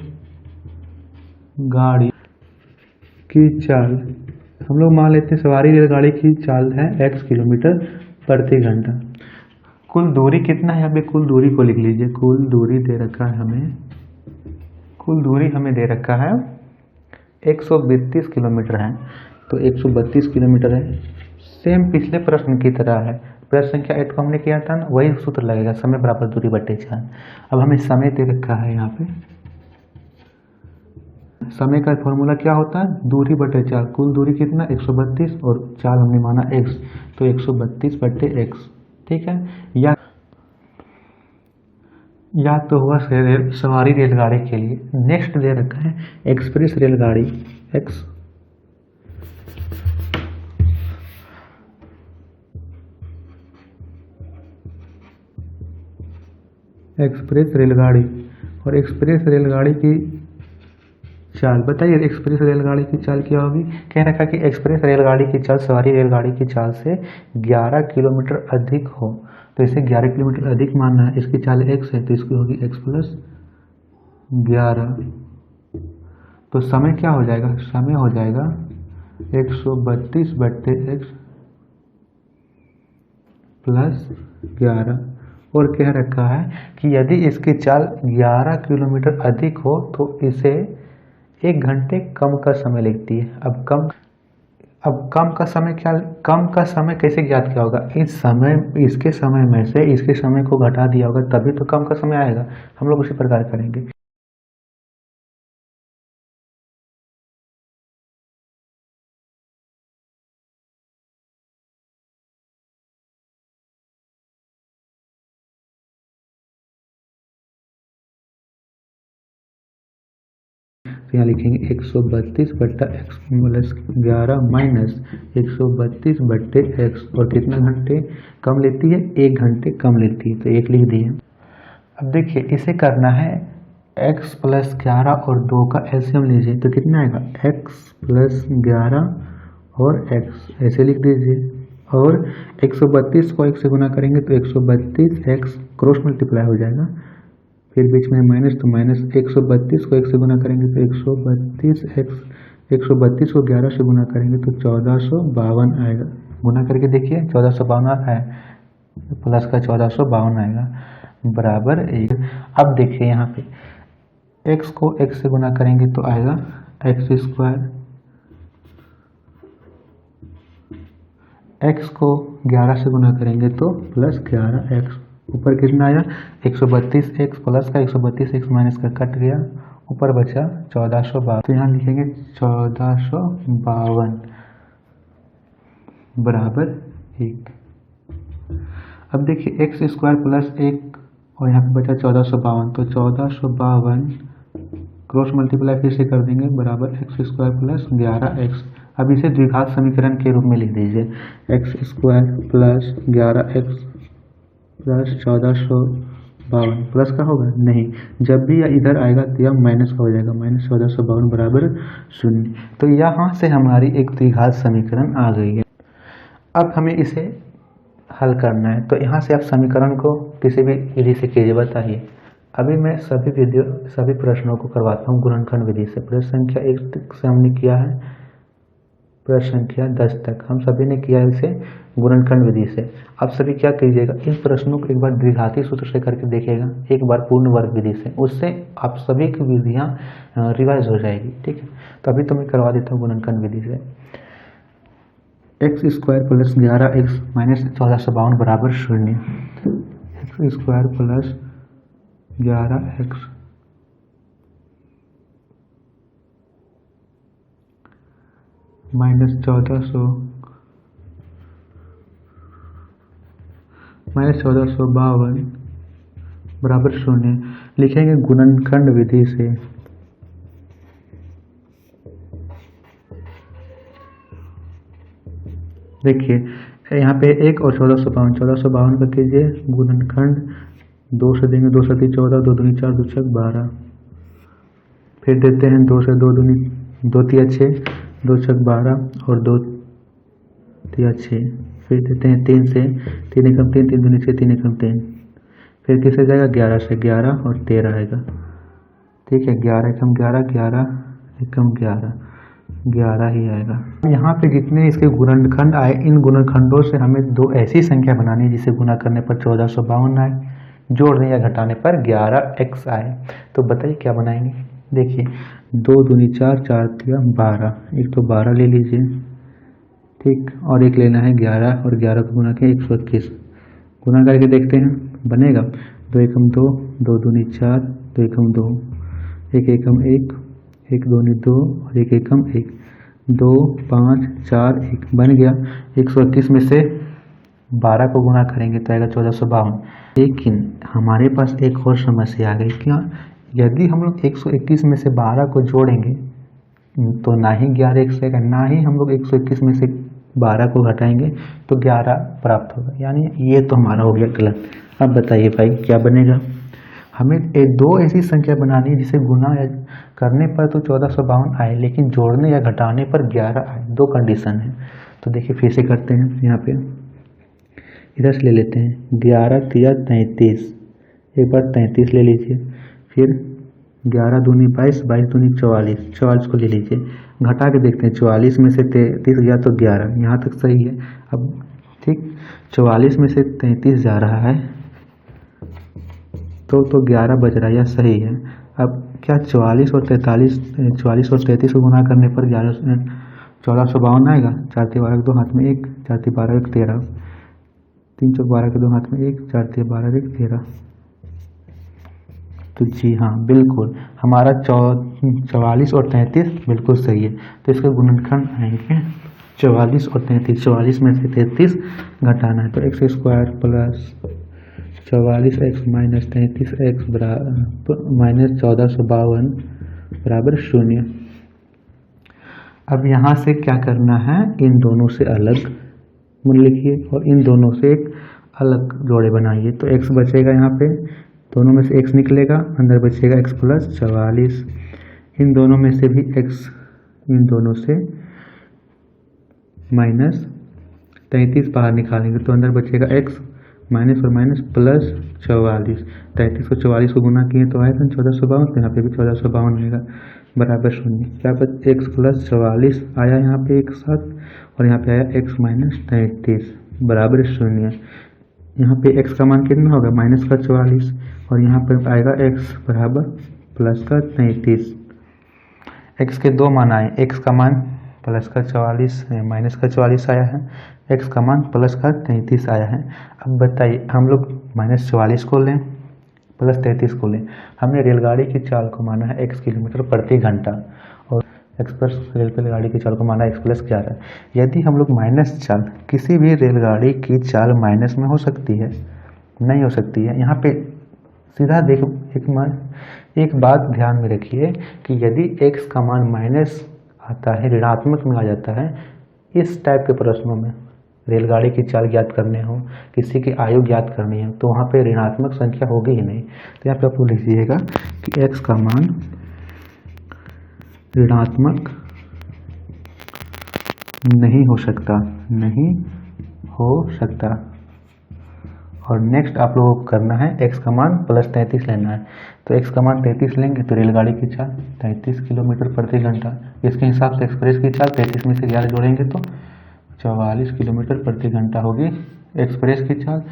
Speaker 1: की चाल हम लोग मान लेते हैं सवारी रेलगाड़ी की चाल है x किलोमीटर प्रति घंटा। कुल दूरी कितना है, यहाँ पे कुल दूरी को लिख लीजिए। कुल दूरी दे रखा है हमें, कुल दूरी हमें दे रखा है 132 किलोमीटर है, तो 132 किलोमीटर है। सेम पिछले प्रश्न की तरह है, प्रश्न संख्या 8 को हमने किया था ना, वही सूत्र लगेगा, समय बराबर दूरी बटे चाल। अब हमें समय दे रखा है, यहाँ पे समय का फॉर्मूला क्या होता है, दूरी बटे चाल। कुल दूरी कितना 132 और चाल हमने माना x, तो 132/x। ठीक है, या तो हुआ सवारी रेलगाड़ी के लिए। नेक्स्ट दे रखा है एक्सप्रेस रेलगाड़ी, एक्सप्रेस रेलगाड़ी और एक्सप्रेस रेलगाड़ी की चाल बताइए। एक्सप्रेस रेलगाड़ी की चाल क्या होगी, कह रखा कि एक्सप्रेस रेलगाड़ी की चाल सवारी रेलगाड़ी की चाल से 11 किलोमीटर अधिक हो, तो इसे 11 किलोमीटर अधिक मानना है। इसकी चाल x है तो इसकी होगी x + 11, तो समय क्या हो जाएगा, समय हो जाएगा 132/x + 11। और कह रखा है कि यदि इसकी चाल 11 किलोमीटर अधिक हो तो इसे 1 घंटे कम का समय लगती है। अब कम का समय क्या, कम का समय कैसे ज्ञात किया होगा, इसके समय में से इसके समय को घटा दिया होगा तभी तो कम का समय आएगा। हम लोग उसी प्रकार करेंगे। तो यहाँ लिखेंगे 132/x + 11 माइनस 132/x, और कितना घंटे कम लेती है, 1 घंटे कम लेती है, तो 1 लिख दिए। अब देखिए इसे करना है x प्लस 11 और 2 का एलसीएम लीजिए तो कितना आएगा x प्लस 11 और x ऐसे लिख दीजिए। और 132 को 1 से गुना करेंगे तो 132x क्रॉस मल्टीप्लाई हो जाएगा, फिर बीच में माइनस तो माइनस 132 को 1 से गुना करेंगे तो 132x 132 को 11 से गुना करेंगे तो 1452 आएगा। गुना करके देखिए 1452 है प्लस का 1452 आएगा बराबर 1। अब देखिए यहाँ पे x को x से गुना करेंगे तो आएगा x स्क्वायर, x को 11 से गुना करेंगे तो प्लस 11x, ऊपर कितना आया 132x प्लस का 132x माइनस का कट गया, ऊपर बचा 1452 तो यहाँ लिखेंगे 1452 बराबर 1। अब देखिए एक्स स्क्वायर प्लस 1 और यहाँ पे बचा 1452 तो 1452 क्रॉस मल्टीप्लाई फिर से कर देंगे बराबर एक्स स्क्वायर प्लस 11x। अब इसे द्विघात समीकरण के रूप में लिख दीजिए x square plus 11x plus 1452 plus का होगा नहीं, जब भी यह इधर आएगा तो यह माइनस का हो जाएगा, माइनस 1452 बराबर 0। तो यहाँ से हमारी एक द्विघात समीकरण आ गई है। अब हमें इसे हल करना है तो यहाँ से आप समीकरण को किसी भी विधि से कीजिए बताइए। अभी मैं सभी प्रश्नों को करवाता हूँ गुणनखंड विधि से। प्रश्न संख्या 1 से हमने किया है, प्रश्न संख्या 10 तक हम सभी ने किया है इसे गुणनखंड विधि से। आप सभी क्या कीजिएगा इन प्रश्नों को एक बार द्विघाती सूत्र से करके देखिएगा, एक बार पूर्ण वर्ग विधि से, उससे आप सभी की विधियाँ रिवाइज हो जाएगी। ठीक है, तो अभी तो मैं करवा देता हूँ गुणनखंड विधि से। X square plus 11x minus 1452 बराबर 0। X square plus 11x minus 1452 बराबर 0 लिखेंगे गुणनखंड विधि से। देखिए यहाँ पे 1 और 1452 का कीजिए गुणनखंड, 2 से देंगे 2 7 14, 2 दूनी 4, 2 6 12, फिर देते हैं 2 से 2 दूनी 2 3 6, 2 6 12 और 2 3 6, फिर देते हैं 3 से 3 एकम 3, 3 दूनी 6, 3 एकम 3, फिर किससे जाएगा 11 से 11 और 13 आएगा। ठीक है, 11 एकम 11, 11 एकम 11 ही आएगा। यहाँ पे जितने इसके गुणनखंड आए इन गुणनखंडों से हमें दो ऐसी संख्या बनानी है जिसे गुना करने पर 1452 आए, जोड़ने या घटाने पर 11x आए। तो बताइए क्या बनाएंगे। देखिए 2 दूनी 4, 4 3 12, एक तो 12 ले लीजिए, ठीक, और एक लेना है 11 और 11 को गुना के 121, गुना करके देखते हैं बनेगा 2 एकम 2, 2 दूनी 4, 2 एकम 2, 1 एकम 1, 1 दूनी 2 और 1 एकम 1, 2 5 4 1 बन गया। 121 में से 12 को गुना करेंगे तो आएगा 1452। लेकिन हमारे पास एक और समस्या आ गई, क्या यदि हम लोग 121 में से 12 को जोड़ेंगे तो ना ही 11x आएगा, ना ही हम लोग 121 में से 12 को घटाएंगे तो 11 प्राप्त होगा, यानी ये तो हमारा हो गया गलत। अब बताइए भाई क्या बनेगा। हमें दो ऐसी संख्या बनानी है जिसे गुना करने पर तो 1452 आए लेकिन जोड़ने या घटाने पर 11 आए, दो कंडीशन है। तो देखिए फिर से करते हैं, यहाँ पे इधर से ले लेते हैं 11 3 33, एक बार 33 ले लीजिए, फिर 11 दूनी 22, 22 दूनी 44, 44 को ले लीजिए, घटा के देखते हैं 44 में से 33 गया तो 11, यहाँ तक सही है। अब ठीक 44 में से 33 जा रहा है तो 11 बच रहा है, यह सही है। अब क्या 44 और 33 को गुना करने पर 1452 आएगा। 4 3 12 के 2 हाथ में 1, 4 3 12 1 13, 3 4 12 के 2 हाथ में 1, 4 3 12 1 13। तो जी हाँ बिल्कुल हमारा 44 और 33 बिल्कुल सही है। तो इसके गुणनखंड आएंगे 44 और 33, 44 में से 33 घटाना है तो x square plus 44x minus 33x minus 1452 बराबर 0। अब यहाँ से क्या करना है, इन दोनों से अलग मूल्य लिखिए और इन दोनों से एक अलग जोड़े बनाइए। तो x बचेगा यहाँ पे दोनों में से x निकलेगा, अंदर बचेगा x प्लस 44। इन दोनों में से भी x, इन दोनों से माइनस 33 बाहर निकालेंगे तो अंदर बचेगा x माइनस और माइनस प्लस 44। 33 को 44 को गुना किए तो आएगा 1452, तो यहाँ पे भी 1452 आएगा बराबर 0। क्या बच x प्लस 44 आया यहाँ पे एक साथ, और यहाँ पे आया x माइनस 33 बराबर 0। यहाँ पे x का मान कितना होगा, माइनस का 44, और यहाँ पर आएगा x बराबर प्लस का 33। x के दो मान आए, x का मान प्लस का 44 माइनस का 44 आया है, x का मान प्लस का 33 आया है। अब बताइए हम लोग माइनस 44 को लें प्लस 33 को लें। हमने रेलगाड़ी की चाल को माना है x किलोमीटर प्रति घंटा, और एक्सप्रेस रेलगाड़ी की चाल को माना x प्लस 11। यदि हम लोग माइनस चाल, किसी भी रेलगाड़ी की चाल माइनस में हो सकती है, नहीं हो सकती है। यहाँ पे सीधा देखो, एक बात ध्यान में रखिए कि यदि x का मान माइनस आता है, ऋणात्मक में आ जाता है, इस टाइप के प्रश्नों में रेलगाड़ी की चाल ज्ञात करने हो, किसी की आयु ज्ञात करनी है, तो वहाँ पे ऋणात्मक संख्या होगी ही नहीं। तो यहाँ पे आप लोग लिखिएगा कि x का मान ऋणात्मक नहीं हो सकता, नहीं हो सकता। और नेक्स्ट आप लोगों को करना है x का मान प्लस 33 लेना है। तो x का मान 33 लेंगे तो रेलगाड़ी की चाल 33 किलोमीटर प्रति घंटा, इसके हिसाब से एक्सप्रेस की चाल 33 में से 11 जोड़ेंगे तो 44 किलोमीटर प्रति घंटा होगी एक्सप्रेस की चाल,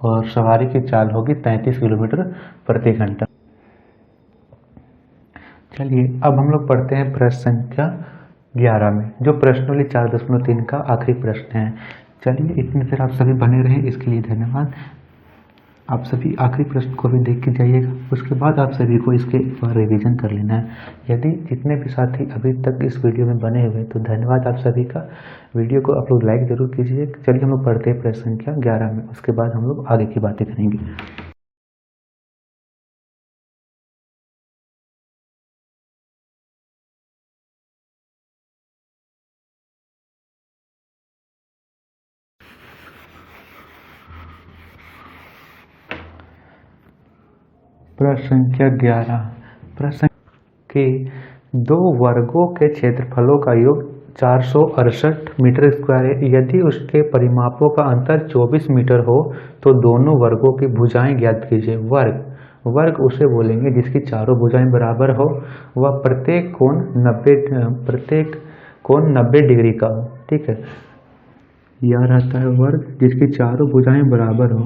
Speaker 1: और सवारी की चाल होगी 33 किलोमीटर प्रति घंटा। चलिए अब हम लोग पढ़ते हैं प्रश्न संख्या 11 में, जो प्रश्नोली 4.3 का आखिरी प्रश्न है। चलिए इतनी देर आप सभी बने रहें, इसके लिए धन्यवाद। आप सभी आखिरी प्रश्न को भी देख के जाइएगा, उसके बाद आप सभी को इसके रिवीजन कर लेना है। यदि जितने भी साथी अभी तक इस वीडियो में बने हुए तो धन्यवाद आप सभी का। वीडियो को आप लोग लाइक जरूर कीजिए। चलिए हम लोग पढ़ते हैं प्रश्न संख्या 11 में, उसके बाद हम लोग आगे की बातें करेंगे। प्रश्न संख्या 11, प्रश्न के दो वर्गों के क्षेत्रफलों का योग 468 मीटर स्क्वायर है। यदि उसके परिमापों का अंतर 24 मीटर हो तो दोनों वर्गों की भुजाएं ज्ञात कीजिए। वर्ग उसे बोलेंगे जिसकी चारों भुजाएं बराबर हो, वह प्रत्येक कोण 90 डिग्री का हो। ठीक है, यह रहता है वर्ग जिसकी चारों भुजाएं बराबर हो,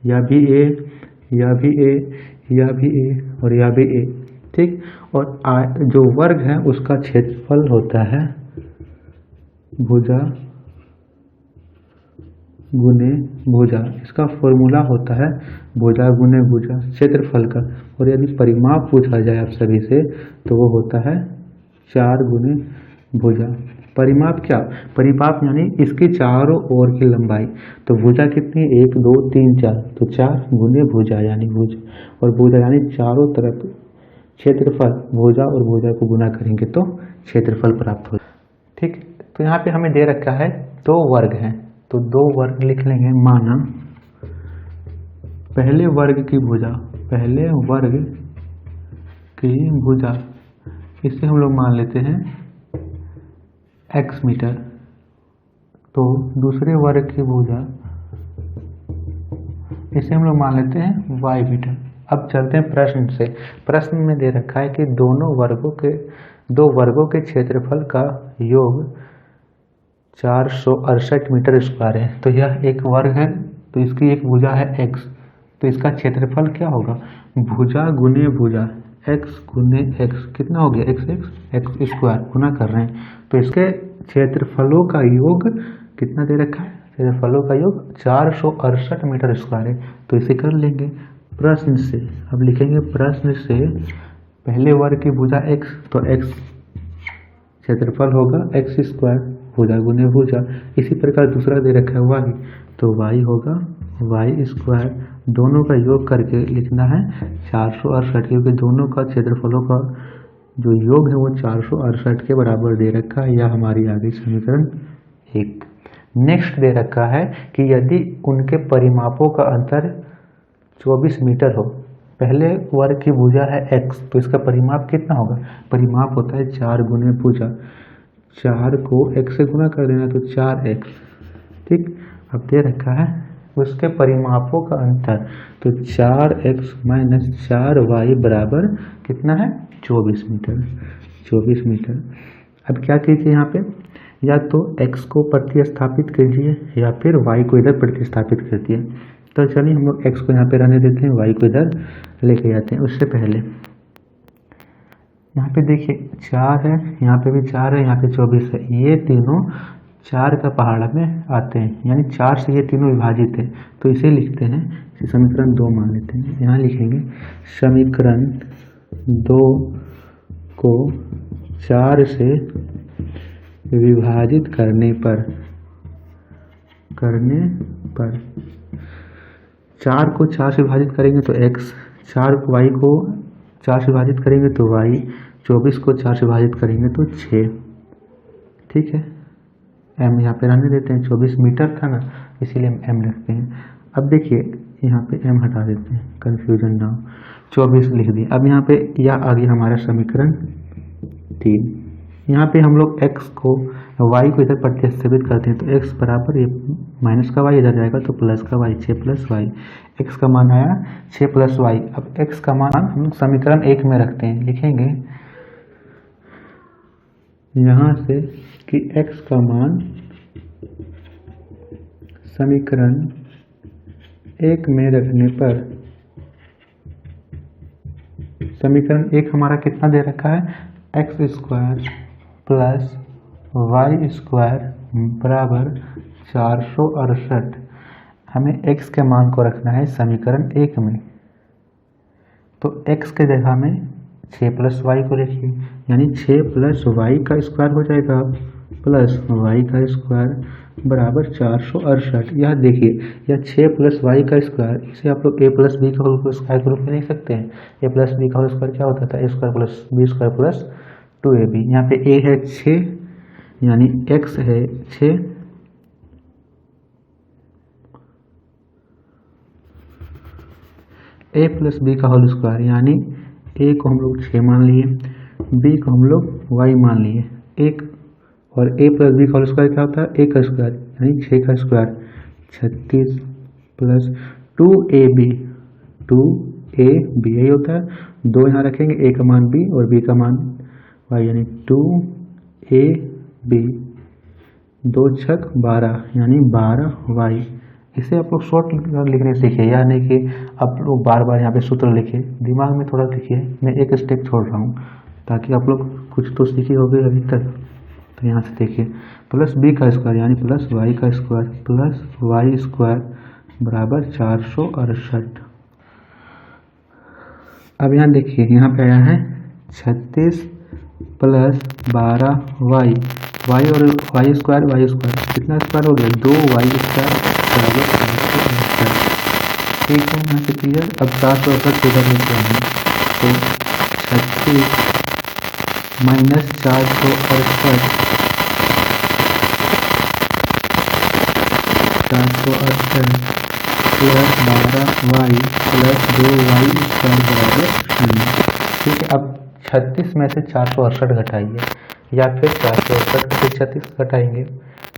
Speaker 1: या भी ए, या भी ए, या भी ए और या भी ए। ठीक, और जो वर्ग है उसका क्षेत्रफल होता है भुजा गुने भुजा। इसका फॉर्मूला होता है भुजा गुने भुजा क्षेत्रफल का। और यदि परिमाप पूछा जाए आप सभी से तो वो होता है 4 गुने भुजा। परिमाप क्या, परिमाप यानी इसकी चारों ओर की लंबाई। तो भुजा कितनी, 1 2 3 4, तो 4 गुने भुजा यानी भुज, और भुजा यानी चारों तरफ क्षेत्रफल। भुजा और भुजा को गुना करेंगे तो क्षेत्रफल प्राप्त हो। ठीक, तो यहाँ पे हमें दे रखा है 2 वर्ग हैं, तो 2 वर्ग लिख लेंगे। माना पहले वर्ग की भुजा, पहले वर्ग की भुजा, इसे हम लोग मान लेते हैं x मीटर, तो दूसरे वर्ग की भुजा इसे हम लोग मान लेते हैं y मीटर। अब चलते हैं प्रश्न से। प्रश्न में दे रखा है कि दो वर्गों के क्षेत्रफल का योग 468 मीटर स्क्वायर है। तो यह एक वर्ग है, तो इसकी एक भुजा है x, तो इसका क्षेत्रफल क्या होगा, भुजा गुने भुजा, x गुने x, कितना हो गया x स्क्वायर, गुना कर रहे हैं। तो इसके क्षेत्रफलों का योग कितना दे रखा है, क्षेत्रफलों का योग 468 मीटर स्क्वायर है। तो इसे कर लेंगे प्रश्न से। अब लिखेंगे प्रश्न से पहले वर्ग की भुजा x, तो x क्षेत्रफल होगा x स्क्वायर, भुजा गुने भुजा। इसी प्रकार दूसरा दे रखा है y, तो y होगा y स्क्वायर। दोनों का योग करके लिखना है 468, क्योंकि दोनों का क्षेत्रफलों का जो योग है वो 468 के बराबर दे रखा है। यह हमारी आ गई समीकरण 1। नेक्स्ट दे रखा है कि यदि उनके परिमापों का अंतर 24 मीटर हो, पहले वर्ग की भुजा है x, तो इसका परिमाप कितना होगा? परिमाप होता है 4 गुने भुजा, 4 को x से गुना कर देना तो 4x। ठीक, अब दे रखा है उसके परिमापों का अंतर, तो 4x माइनस 4y बराबर कितना है? 24 मीटर। 24 मीटर। अब क्या कीजिए यहाँ पे, या तो x को प्रतिस्थापित कीजिए या फिर y को इधर प्रतिस्थापित कर दिए। तो चलिए हम लोग x को यहाँ पे रहने देते हैं, y को इधर लेके जाते हैं। उससे पहले यहाँ पे देखिए 4 है, यहाँ पे भी 4 है, यहाँ पे 24 है, ये तीनों 4 का पहाड़ा में आते हैं, यानी 4 से ये तीनों विभाजित है, तो इसे लिखते हैं, इसे समीकरण 2 मान लेते हैं। यहाँ लिखेंगे समीकरण 2 को 4 से विभाजित करने पर 4 को 4 से विभाजित करेंगे तो x, 4 y को 4 से विभाजित करेंगे तो y, 24 को 4 से विभाजित करेंगे तो 6। ठीक है, m यहाँ पे रहने देते हैं, 24 मीटर था ना इसीलिए हम m रखते हैं। अब देखिए यहाँ पे m हटा देते हैं, कन्फ्यूजन ना हो, 24 लिख दिए। अब यहाँ पे यह आ गया हमारा समीकरण 3। यहाँ पे हम लोग x को y को इधर प्रतिस्थापित करते हैं, तो x बराबर ये माइनस का y इधर जाएगा तो प्लस का y, 6 प्लस y, x का मान आया 6 प्लस y। अब x का मान हम समीकरण 1 में रखते हैं, लिखेंगे यहाँ से कि x का मान समीकरण 1 में रखने पर, समीकरण 1 हमारा कितना दे रखा है? X square plus Y square बराबर 468। हमें x के मान को रखना है समीकरण 1 में, तो x के जगह में 6 प्लस वाई को लिखिए, यानी 6 प्लस वाई का स्क्वायर हो जाएगा प्लस वाई का स्क्वायर बराबर 468। यह देखिए, यह 6 प्लस वाई का स्क्वायर, इसे आप लोग a प्लस बी का होल स्क्वायर के रूप में लिख सकते हैं। a प्लस बी का होल स्क्वायर क्या होता था? a square plus B square plus 2ab। यहाँ पे a है 6, यानी x है 6, a प्लस बी का होल स्क्वायर, यानी a को हम लोग 6 मान लिए, b को हम लोग y मान लिए, एक और a प्लस बी का होल स्क्वायर क्या होता है? a का स्क्वायर, यानी 6 का स्क्वायर 36 प्लस 2ab, 2ab यही होता है, 2 यहाँ रखेंगे, a का मान b और b का मान y, यानी 2ab, 2 छक 12, यानी 12y। इसे आप लोग शॉर्ट लिखने सीखिए, यह नहीं कि आप लोग बार बार यहाँ पे सूत्र लिखिए, दिमाग में थोड़ा लिखिए। मैं एक स्टेप छोड़ रहा हूँ ताकि आप लोग कुछ तो सीखे होंगे अभी तक। तो यहाँ से देखिए प्लस बी का स्क्वायर यानी प्लस वाई का स्क्वायर प्लस वाई स्क्वायर बराबर 468। अब यहाँ देखिए, यहाँ पे आया है 36 प्लस 12y, वाई और वाई स्क्वायर कितना स्क्वायर हो गया? 2y स्क्वायर बराबर 468। ठीक है, यहाँ से क्लियर। अब 468 इधर लेते हैं, तो 36 minus 468 plus 12y plus 2y square बराबर 0। ठीक है, अब 36 में से 468 घटाइए, या फिर 468 में से 36 घटाएंगे,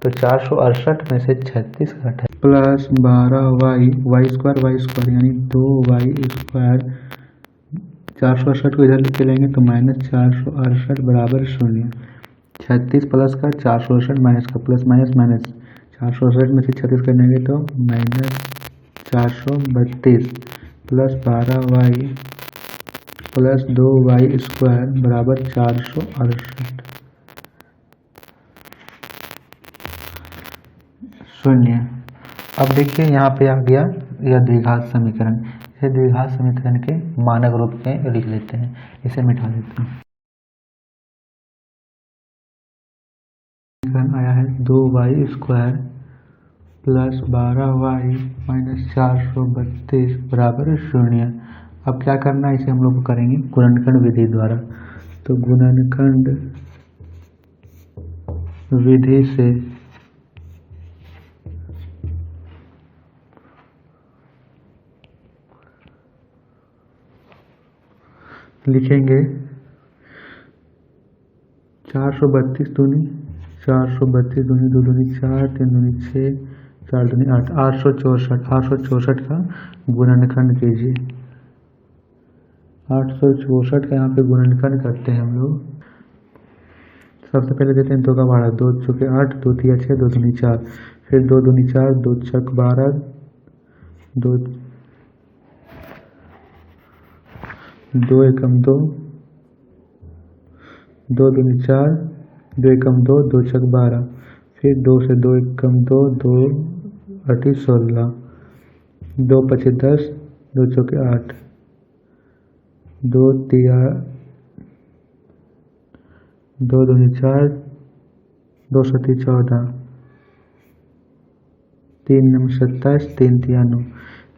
Speaker 1: तो 468 में से 36 घटाए प्लस 12y, वाई स्क्वायर यानी 2y स्क्वायर, 468 को इधर लेके लेंगे तो माइनस 468 बराबर 0। 36 प्लस का 468 माइनस का प्लस माइनस 468 में से 36 करेंगे तो minus 432 plus 12y plus 2y square बराबर 468 0। अब देखिए यहाँ पे आ गया यह द्विघात समीकरण। इसे द्विघात समीकरण के मानक रूप में लिख लेते हैं, इसे मिटा देते हैं। समीकरण आया है 2y square plus 12y minus 432 बराबर 0। अब क्या करना है, इसे हम लोग करेंगे गुणनखंड विधि द्वारा। तो गुणनखंड विधि से लिखेंगे 432 दूनी 432 दूनी 2 दूनी 4 3 दूनी 6 4 दूनी 8 864 का गुणनखंड कीजिए। 864 का यहाँ पे गुणनखंड करते हैं हम लोग। सबसे पहले देते हैं 2 का भाड़ा, 2 चौके 8, 2 तिया 6, 2 दूनी 4, फिर 2 दूनी 4, 2 छक 12, 2 एकम 2, 2 दूनी 4, 2 एकम 2, 2 छक 12, फिर 2 से 2 एकम 2, 2 अठी 16, 2 पचे 10, 2 चौके 8, 2 तिया 2 दूनी 4, 2 सती 14, 3 नम 27, 3 तिया 9,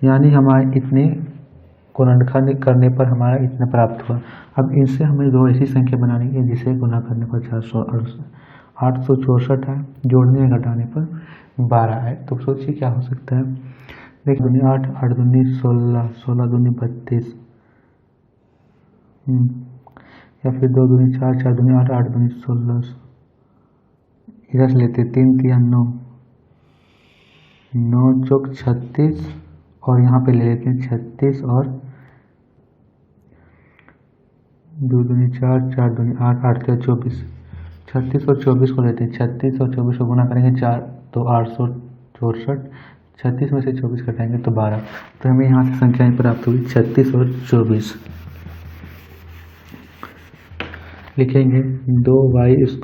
Speaker 1: यानी हमारे इतने गुणनखंड करने पर हमारा इतना प्राप्त हुआ। अब इनसे हमें दो ऐसी संख्या बनानी है जिसे गुणा करने पर 864 है, जोड़ने या घटाने पर 12 है। तो सोचिए क्या हो सकता है। देख दूनी 8, 8 दूनी 16, 16 दूनी 32, या फिर 2 दूनी 4, 4 दूनी 8, 8 दूनी 16, इधर से लेते 3 तिया 9, 9 चौक 36, और यहाँ पे ले लेते हैं 36 और 2 दूनी 4, 4 दूनी 8, 8 तिया 24, 36 और 24 को लेते हैं। 36 और 24 को गुना करेंगे 4 तो 864, 36 में से 24 घटाएंगे तो 12। तो हमें यहाँ से संख्याएं प्राप्त हुई 36 और 24। लिखेंगे 2y²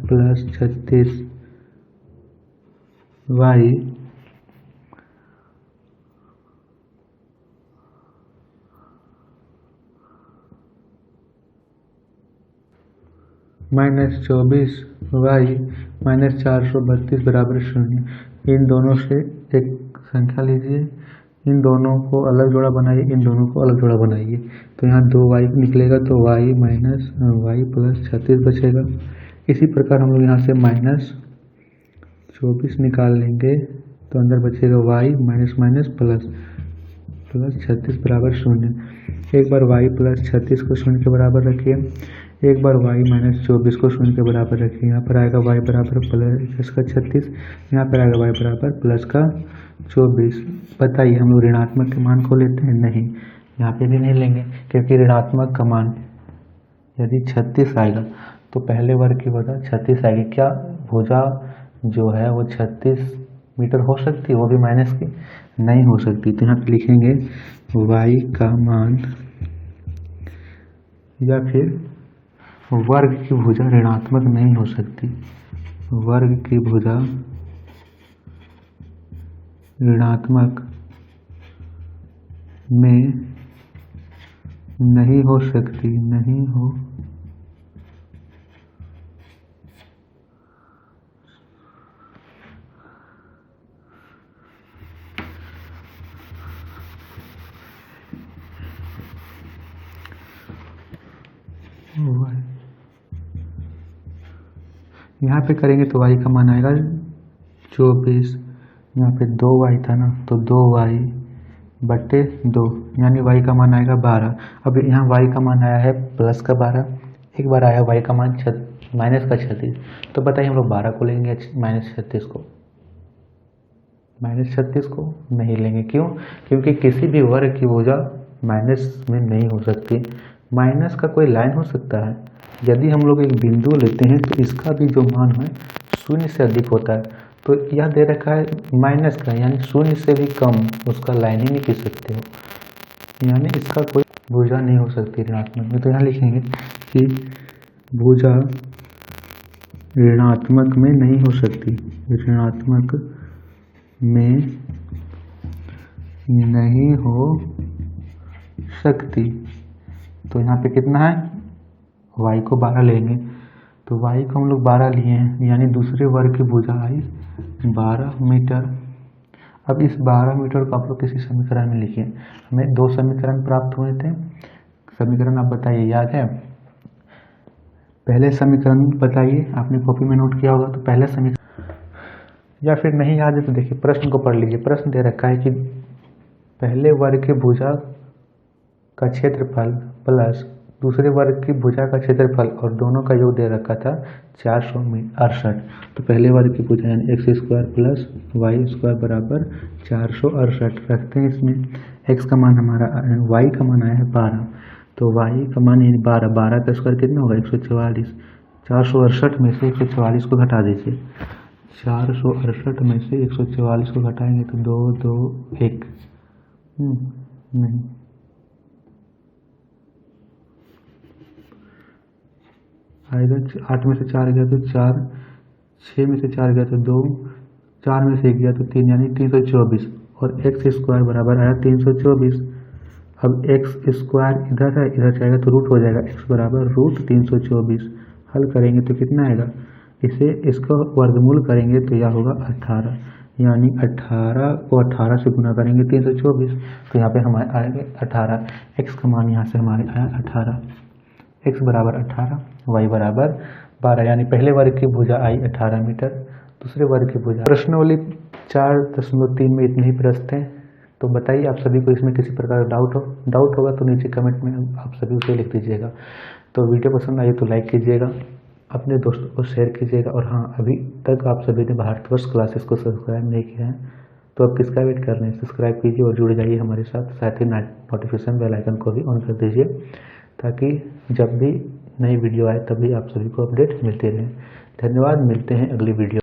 Speaker 1: plus 36y minus 24y minus 432 बराबर 0। इन दोनों से एक संख्या लीजिए, इन दोनों को अलग जोड़ा बनाइए, इन दोनों को अलग जोड़ा बनाइए। तो यहाँ 2y निकलेगा तो y माइनस y प्लस 36 बचेगा। इसी प्रकार हम लोग यहाँ से माइनस 24 निकाल लेंगे तो अंदर बचेगा y माइनस माइनस प्लस 36 बराबर 0। एक बार y प्लस 36 को 0 के बराबर रखिए, एक बार y माइनस 24 को 0 के बराबर रखिए। यहाँ पर आएगा y बराबर प्लस का 36, यहाँ पर आएगा y बराबर प्लस का 24। बताइए हम लोग ऋणात्मक के मान को लेते हैं? नहीं, यहाँ पे भी नहीं लेंगे, क्योंकि ऋणात्मक का मान यदि 36 आएगा तो पहले वर्ग की भुजा 36 आएगी। क्या भुजा जो है वो 36 मीटर हो सकती है, वो भी माइनस की? नहीं हो सकती। तो यहाँ पे लिखेंगे y का मान या फिर वर्ग की भुजा ऋणात्मक नहीं हो सकती। वर्ग की भुजा ऋणात्मक में नहीं हो सकती, नहीं हो यहाँ पे करेंगे तो y का मान आएगा 24, यहाँ पे 2y था ना तो 2y बट्टे 2, यानी y का मान आएगा 12। अब यहाँ y का मान आया है प्लस का 12, एक बार आया y का मान माइनस का 36। तो बताइए हम लोग 12 को लेंगे माइनस 36 को? माइनस 36 को नहीं लेंगे। क्यों? क्योंकि किसी भी वर्ग की भुजा माइनस में नहीं हो सकती। माइनस का कोई लाइन हो सकता है? यदि हम लोग एक बिंदु लेते हैं तो इसका भी जो मान है 0 से अधिक होता है। तो यह दे रखा है माइनस का, यानी 0 से भी कम उसका लाइन ही नहीं खींच सकते हो, यानी इसका कोई भुजा नहीं हो सकती ऋणात्मक में। तो यहाँ लिखेंगे कि भुजा ऋणात्मक में नहीं हो सकती, ऋणात्मक में नहीं हो सकती। तो यहाँ पे कितना है? y को 12 लेंगे, तो y को हम लोग 12 लिए हैं, यानी दूसरे वर्ग की भुजा आई 12 मीटर। अब इस 12 मीटर को आप लोग किसी समीकरण में लिखिए। हमें दो समीकरण प्राप्त हुए थे। समीकरण आप बताइए, याद है? पहले समीकरण बताइए, आपने कॉपी में नोट किया होगा। तो पहले समीकरण, या फिर नहीं याद है तो देखिए प्रश्न को पढ़ लीजिए। प्रश्न दे रखा है कि पहले वर्ग की भुजा का क्षेत्रफल प्लस दूसरे वर्ग की भुजा का क्षेत्रफल और दोनों का योग दे रखा था 468। तो पहले वर्ग की भुजा यानी X square plus Y square बराबर 468 रखते हैं। इसमें एक्स का मान हमारा वाई का मान आया है 12, तो वाई का मान यानी 12, 12 का स्क्वायर कितना होगा 144। 468 में से 144 को घटा दीजिए, 468 में से 144 को घटाएंगे तो 2 2 1 नहीं, आएगा 8 में से 4 गया तो 4, 6 में से 4 गया तो 2, 4 में से 1 गया तो 3 यानी 324 और एक्स स्क्वायर बराबर आया 324। अब एक्स स्क्वायर इधर है, इधर जाएगा तो रूट हो जाएगा, एक्स बराबर रूट 324। हल करेंगे तो कितना आएगा, इसका वर्गमूल करेंगे तो यह होगा 18, यानी 18 को 18 से गुना करेंगे 324, तो यहाँ पे हमारे आएंगे 18। एक्स का मान यहाँ से हमारे आया 18, एक्स बराबर 18, वाई बराबर 12, यानी पहले वर्ग की भुजा आई 18 मीटर, दूसरे वर्ग की भुजा। प्रश्नावली 4.3 में इतने ही प्रश्न थे। तो बताइए आप सभी को इसमें किसी प्रकार का डाउट होगा तो नीचे कमेंट में आप सभी उसे लिख दीजिएगा। तो वीडियो पसंद आई तो लाइक कीजिएगा, अपने दोस्तों को शेयर कीजिएगा, और हाँ, अभी तक आप सभी ने भारतवर्ष क्लासेस को सब्सक्राइब नहीं किया है तो आप किसका वेट कर रहे हैं, सब्सक्राइब कीजिए और जुड़ जाइए हमारे साथ। साथ ही नोटिफिकेशन बेल आइकन को भी ऑन कर दीजिए ताकि जब भी नई वीडियो आए तभी आप सभी को अपडेट मिलती रहे। धन्यवाद, मिलते हैं अगली वीडियो।